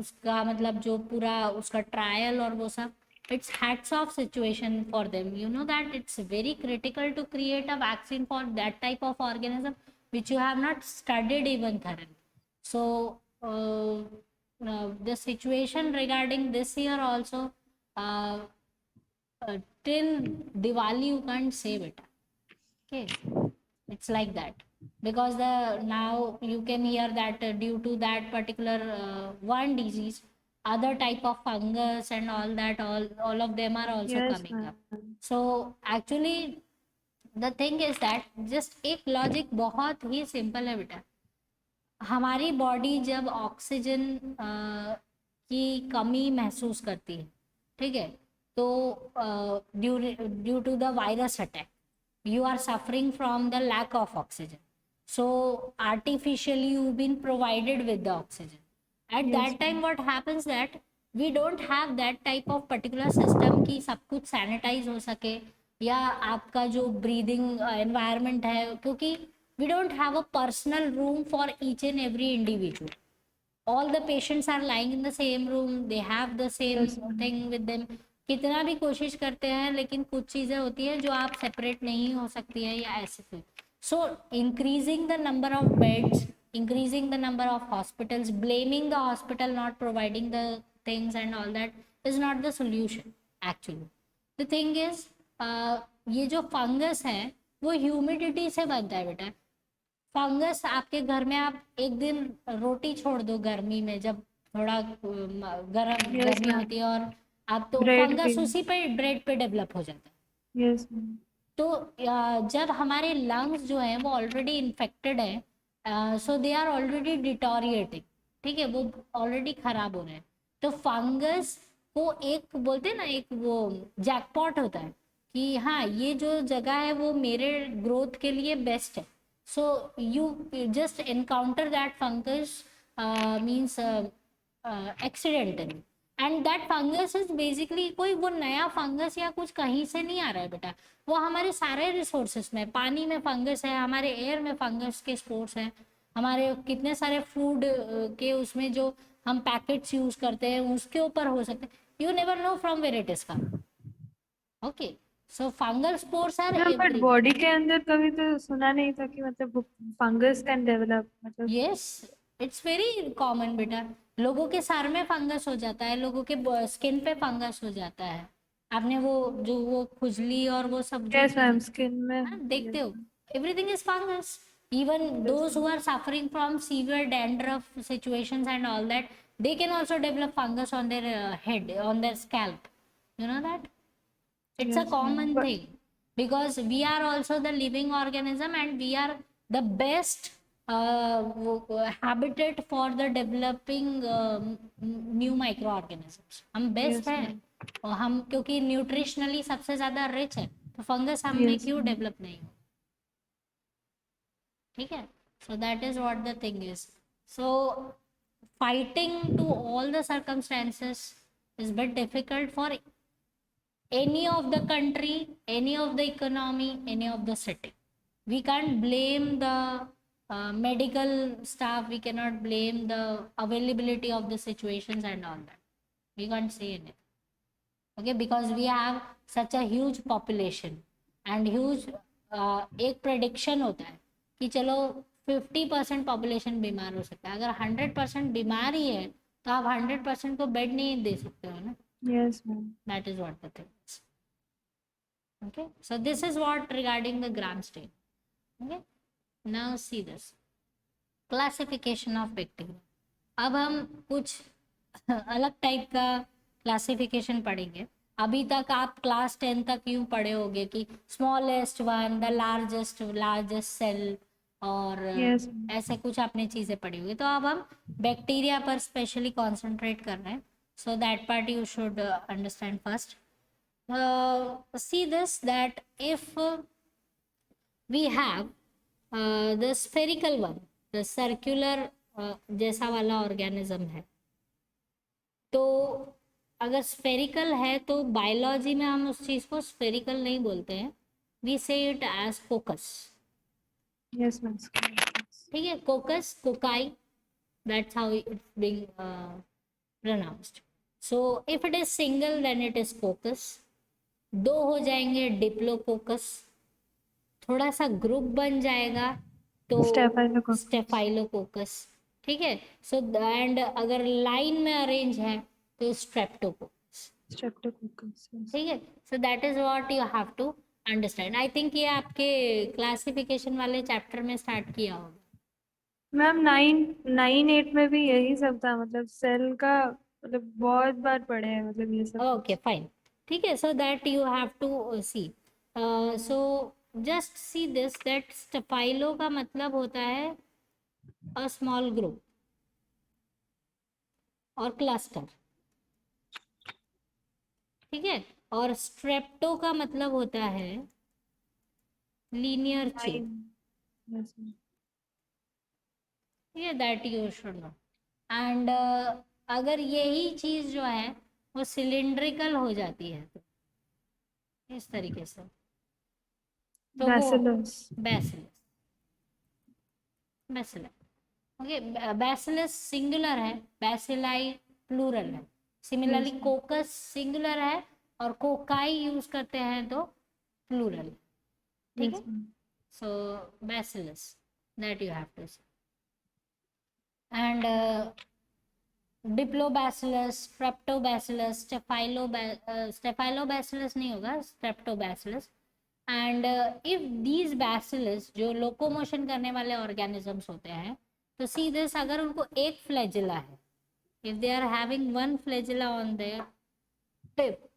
उसका मतलब जो पूरा उसका ट्रायल और वो सब, it's hats off situation for them. You know that it's very critical to create a vaccine for that type of organism which you have not studied even thoroughly. So the situation regarding this year also, uh, till Diwali you can't save it. Okay, it's like that, because the now you can hear that due to that particular one disease, other type of fungus and all that, all of them are also yes coming up. Ma'am. So actually the thing is that just एक logic बहुत ही simple है बेटा. हमारी body जब oxygen की कमी महसूस करती है, ठीक है, तो due to the virus attack you are suffering from the lack of oxygen, so artificially you've been provided with the oxygen. At yes that time ma'am. what happens that we don't have that type of particular system कि सब कुछ sanitise हो सके, या आपका जो breathing environment है, क्योंकि we don't have a personal room for each and every individual. All the patients are lying in the same room, they have the same yes ma'am. thing with them. कितना भी कोशिश करते हैं लेकिन कुछ चीज़ें होती है जो आप सेपरेट नहीं हो सकती है या ऐसे फिर. सो increasing the number of beds, increasing the number of hospitals, blaming the hospital not providing the things and all that is not the solution actually. The thing is ये जो फंगस है वो ह्यूमिडिटी से बनता है बेटा. फंगस आपके घर में, आप एक दिन रोटी छोड़ दो गर्मी में, जब थोड़ा गर्म यस गर्मी मैम। होती है, और आप तो ब्रेड भी। फंगस उसी पे ब्रेड पे डेवलप हो जाता है. Yes ma'am. तो जब हमारे लंग्स जो हैं वो ऑलरेडी इन्फेक्टेड है, सो दे आर ऑलरेडी डिटोरिएटिंग. ठीक है, वो ऑलरेडी खराब हो रहे हैं. तो फंगस को एक बोलते हैं ना, एक वो जैकपॉट होता है कि हाँ ये जो जगह है वो मेरे ग्रोथ के लिए बेस्ट है. So you just encounter that fungus means accidentally, and that fungus is basically कोई वो नया फंगस या कुछ कहीं से नहीं आ रहा है बेटा. वो हमारे सारे रिसोर्सेस में, पानी में फंगस है, हमारे एयर में फंगस के स्पोर्स हैं, हमारे कितने सारे फूड के उसमें जो हम पैकेट्स यूज करते हैं उसके ऊपर हो सकते हैं. You never know from where it is coming. Okay, so fungal spores are ma'am but everywhere. Body के अंदर कभी तो सुना नहीं था कि मतलब फंगस कैन डेवलप, मतलब यस, इट्स वेरी कॉमन बेटा. लोगों के सर में फंगस हो जाता है, लोगों के स्किन पे फंगस हो जाता है. आपने वो जो वो खुजली और वो सब जो यस चीजें मैम, स्किन में। हाँ देखते यस हो, everything is fungus. even those who ma'am. are suffering from severe dandruff situations and all that, they can also develop fungus on their head, on their scalp. You know that? It's a yes ma'am common thing because we are also the living organism and we are the best habitat for the developing new microorganisms. हम best yes हैं ma'am. और हम क्योंकि nutritionally सबसे ज्यादा rich है, तो fungus हम में यस क्यों मैम। डेवलप नहीं हो. ठीक है, so that is what the thing is. So fighting to all the circumstances is bit difficult for any of the country, any of the economy, any of the city. We can't blame the medical staff, we cannot blame the availability of the situations and all that. We can't say anything. Okay, because we have such a huge population and huge एक prediction होता है कि चलो 50% population बीमार हो सकता है. अगर 100% बीमार ही है तो आप 100% को बेड नहीं दे सकते हो ना. Yes ma'am. That is what the thing is. Okay, so this is what regarding the gram stain. Okay, now see this classification of bacteria. अब हम कुछ अलग टाइप का क्लासिफिकेशन पढ़ेंगे. अभी तक आप क्लास 10 तक यूं पढ़े होगे कि smallest one, the largest largest cell और यस ऐसे कुछ आपने चीजें पढ़ी होगी. तो अब हम बैक्टीरिया पर स्पेशली कॉन्सेंट्रेट कर रहे हैं. सो that part you should understand first. See this, that if we have the spherical one, the circular जैसा वाला ऑर्गेनिज्म है, तो अगर स्फेरिकल है तो बायोलॉजी में हम उस चीज को स्फेरिकल नहीं बोलते हैं, we say it as coccus. Yes ma'am. ठीक है, coccus, cocci, that's how it's being pronounced. So if it is single then it is coccus. दो हो जाएंगे डिप्लोकोकस. थोड़ा सा ग्रुप बन जाएगा तो स्टेफाइलोकोकस। स्टेफाइलोकोकस. ठीक है, सो एंड अगर लाइन में अरेंज है तो स्ट्रेप्टोकोकस. स्ट्रेप्टोकोकस। ठीक है, so that is what you have to understand. I think ये आपके क्लासिफिकेशन वाले चैप्टर में स्टार्ट किया होगा. मैम 9 8 में भी यही सब था, मतलब सेल का मतलब बहुत बार पढ़े हैं, मतलब ये सब ओके कुछ। फाइन. ठीक है, so that you have to see. So just see this, that staphylo का मतलब होता है अ स्मॉल ग्रुप और क्लस्टर. ठीक है, और स्ट्रेप्टो का मतलब होता है लीनियर चेन. 9। Yes ma'am. ठीक है, that you should no. And अगर यही चीज जो है वो सिलिंड्रिकल हो जाती है तो इस तरीके से, तो वो bacillus. Bacillus. Bacillus. Okay, bacillus singular है, बैसिलाई प्लूरल है. सिमिलरली यस कोकस सिंगुलर है और कोकाई यूज करते हैं तो प्लूरल. ठीक है, yes ma'am. So bacillus, that you have to see. And diplobacillus, streptobacillus, staphylobacillus नहीं होगा, streptobacillus. And if these bacillus जो लोकोमोशन करने वाले ऑर्गेनिजम्स होते हैं, तो सी दिस, अगर उनको एक फ्लैजिला है, if they are having one flagella on their tip,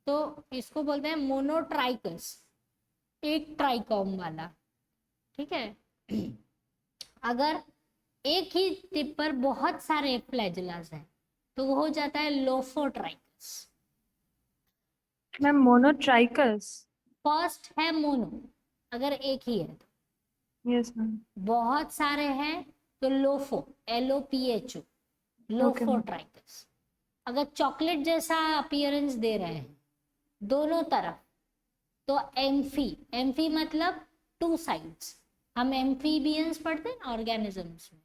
तो इसको बोलते हैं मोनोट्राइकस, एक ट्राइकॉम वाला. ठीक है, अगर एक ही टिप पर बहुत सारे फ्लैजिलास हैं तो वो हो जाता है लोफोट्राइकस. Ma'am monotrichous. फर्स्ट है मोनो, अगर एक ही है तो। Yes ma'am. बहुत सारे हैं तो lopho, LOPHO, okay ma'am. Lophotrichous. अगर चॉकलेट जैसा अपीयरेंस दे रहे हैं दोनों तरफ तो एम्फी, एम्फी मतलब टू साइड्स। हम एम्फीबियंस पढ़ते हैं ना ऑर्गेनिजम्स में।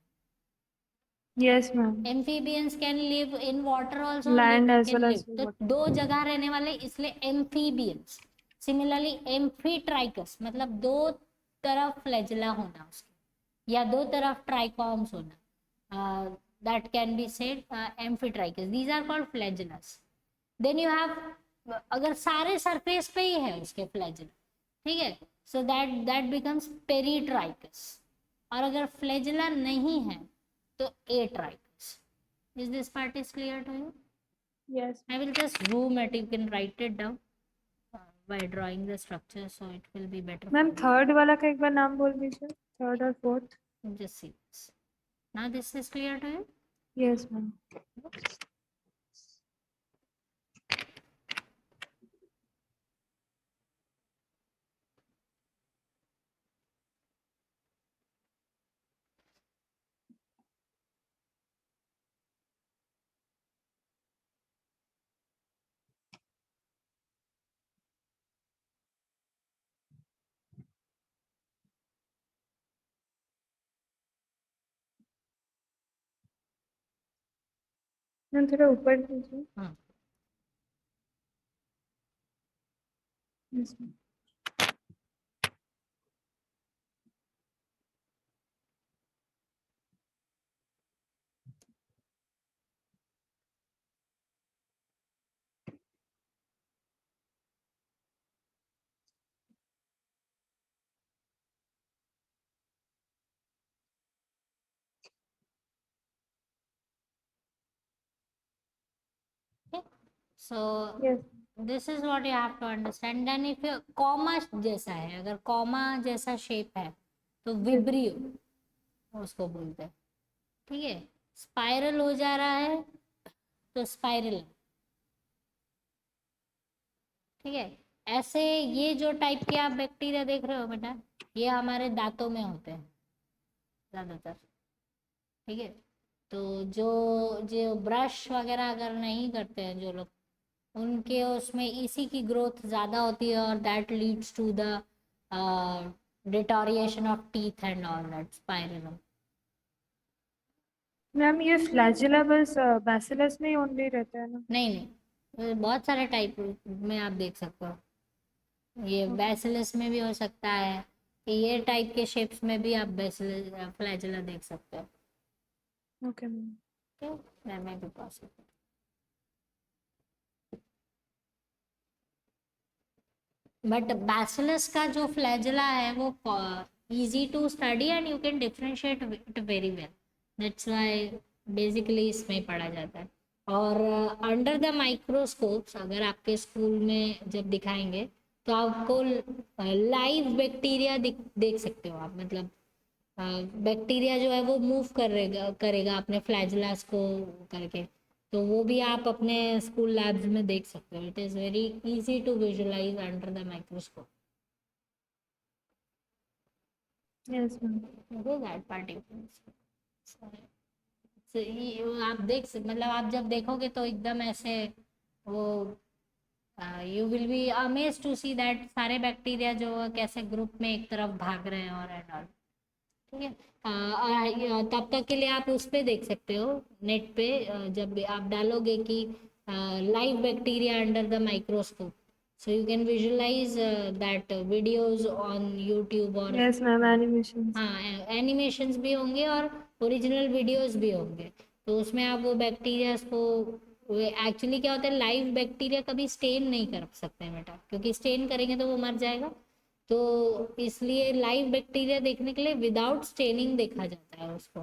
Yes ma'am. Amphibians can live in water also और land as can well live, as तो वाटर। दो जगह रहने वाले इसलिए एम्फीबियंस। सिमिलरली एम्फीट्राइकस मतलब दो तरफ फ्लैजिला होना उसके, या दो तरफ ट्राइकॉम्स होना, that can be said amphitrichous, these are called flagellas. Then you have, अगर सारे सरफेस पे ही है उसके फ्लैजिला, ठीक है, so that that becomes peritrichous. और अगर फ्लैजिला नहीं है तो atrichous. Is this part is clear to you? Yes I will just zoom it. You can write it down by drawing the structure, so it will be better for ma'am you. Third वाला का एक बार नाम बोल दीजिए, third और fourth. Just see this. Now this is clear to you? Yes ma'am. Ma'am थोड़ा ऊपर दीजिए। Hmm. Yes ma'am. Okay. So yes. this is what you have to understand. Then if you comma जैसा है, अगर comma जैसा shape है तो yes. Vibrio उसको बोलते हैं, ठीक है। स्पाइरल हो जा रहा है तो स्पाइरल, ठीक है। ऐसे ये जो टाइप के आप बैक्टीरिया देख रहे हो बेटा, ये हमारे दांतों में होते हैं ज्यादातर, ठीक है। तो जो जो ब्रश वगैरह अगर नहीं करते हैं जो लोग, उनके उसमें इसी की ग्रोथ ज्यादा होती है और that leads to the deterioration of teeth and all that spiral. Ma'am ये फ्लैजिला बस बैसिलस में ही ओनली रहता है ना? नहीं नहीं, बहुत सारे टाइप में आप देख सकते हो, ये ओके। बैसिलस में भी हो सकता है, ये टाइप के शेप्स में भी आप बैसिलस फ्लैजिला देख सकते हो। Okay ma'am. That may be possible. But bacillus का जो फ्लैजिला है वो easy to study and you can differentiate it very well, that's why basically इसमें पढ़ा जाता है। और अंडर द माइक्रोस्कोप्स अगर आपके स्कूल में जब दिखाएंगे तो आपको लाइव बैक्टीरिया देख सकते हो आप, मतलब बैक्टीरिया जो है वो मूव करेगा करेगा अपने फ्लैजिलास को करके, तो वो भी आप अपने स्कूल लैब्स में देख सकते हो। It is very easy to visualise under the microscope. Yes ma'am. Okay, that part you can आप मतलब आप जब देखोगे तो एकदम ऐसे वो, you will be amazed to see that सारे बैक्टीरिया जो कैसे ग्रुप में एक तरफ भाग रहे हैं और एंड ऑल, ठीक है। तब तक के लिए आप उस पे देख सकते हो नेट पे, जब भी आप डालोगे कि live bacteria under the microscope, so you can visualise that videos on YouTube. और यस मैम, एनिमेशन। हाँ, एनिमेशंस भी होंगे और ओरिजिनल वीडियोस भी होंगे, तो उसमें आप वो बैक्टीरिया को, एक्चुअली क्या होता है, लाइव बैक्टीरिया कभी स्टेन नहीं कर सकते हैं बेटा, क्योंकि स्टेन करेंगे तो वो मर जाएगा। तो इसलिए लाइव बैक्टीरिया देखने के लिए विदाउट स्टेनिंग देखा जाता है उसको।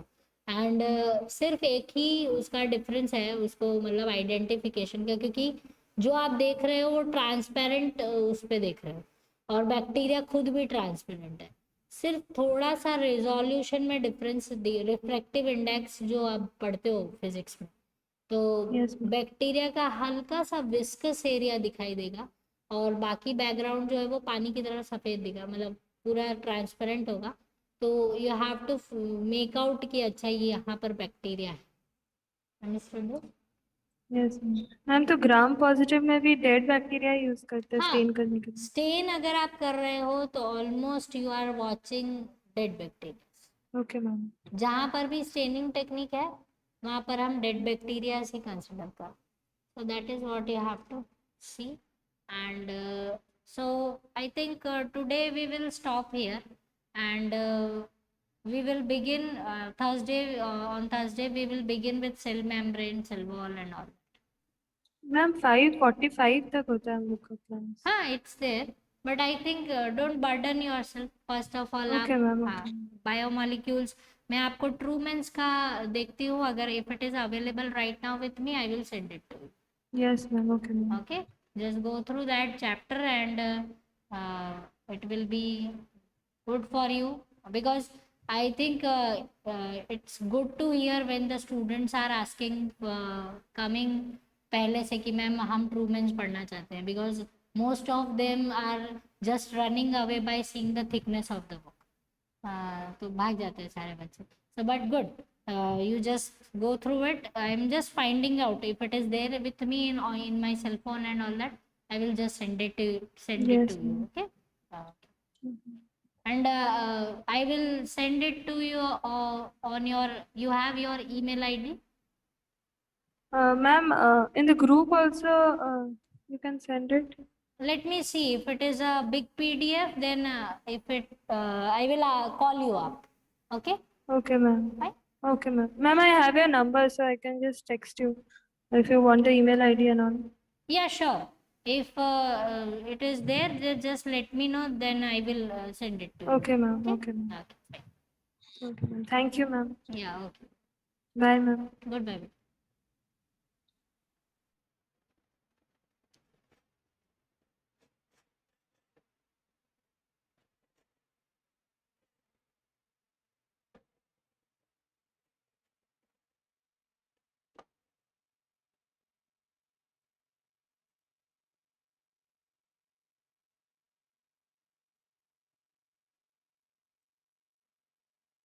एंड सिर्फ एक ही उसका डिफरेंस है उसको, मतलब आइडेंटिफिकेशन का, क्योंकि जो आप देख रहे हो वो ट्रांसपेरेंट उस पे देख रहे हो और बैक्टीरिया खुद भी ट्रांसपेरेंट है। सिर्फ थोड़ा सा रेजोल्यूशन में डिफरेंस, रिफ्रैक्टिव इंडेक्स जो आप पढ़ते हो फिजिक्स में, तो यस मैम। बैक्टीरिया का हल्का सा विस्कस एरिया दिखाई देगा और बाकी बैकग्राउंड जो है वो पानी की तरह सफ़ेद दिखा, मतलब पूरा ट्रांसपेरेंट होगा। तो you have to make out कि अच्छा ये यहाँ पर बैक्टीरिया है। अंडरस्टूड? यस मैम, तो ग्राम पॉजिटिव में भी डेड बैक्टीरिया यूज करते हैं हाँ, स्टेन करने के लिए? स्टेन अगर आप कर रहे हो तो almost you are watching dead bacteria. Okay ma'am. जहाँ पर भी स्टेनिंग टेक्निक है वहाँ पर हम डेड बैक्टीरिया से कंसिडर कर, so that is what you have to see. And so I think today we will stop here, and we will begin on Thursday we will begin with cell membrane, cell wall and all. Ma'am 5:45 तक होता है हम लोग का class. हाँ, it's there, but I think don't burden yourself. First of all okay आप, ma'am, हाँ, okay. Biomolecules मैं आपको ट्रूमेंस का देखती हूँ, अगर if it is available right now with me I will send it to you. Yes ma'am, okay ma'am. Okay, just go through that chapter, and it will be good for you, because I think it's good to hear when the students are asking, coming पहले से कि ma'am हम ट्रूमेंस पढ़ना चाहते हैं, because most of them are just running away by seeing the thickness of the book. तो भाग जाते हैं सारे बच्चे, so but good, you just go through it. I'm just finding out if it is there with me in my cell phone and all that. I will just send it to yes you. Ma'am. Okay. And I will send it to you on your, you have your email ID. Ma'am in the group also you can send it. Let me see if it is a big PDF, then if it I will call you up. Okay. Okay ma'am. Fine. Okay, ma'am. Ma'am, I have your number, so I can just text you if you want the email ID and all. Yeah, sure. If it is there, just let me know, then I will send it to you. Okay, ma'am. Okay. Okay, ma'am. Okay. Fine. Okay, ma'am. Thank you, ma'am. Yeah. Okay. Bye, ma'am. Goodbye.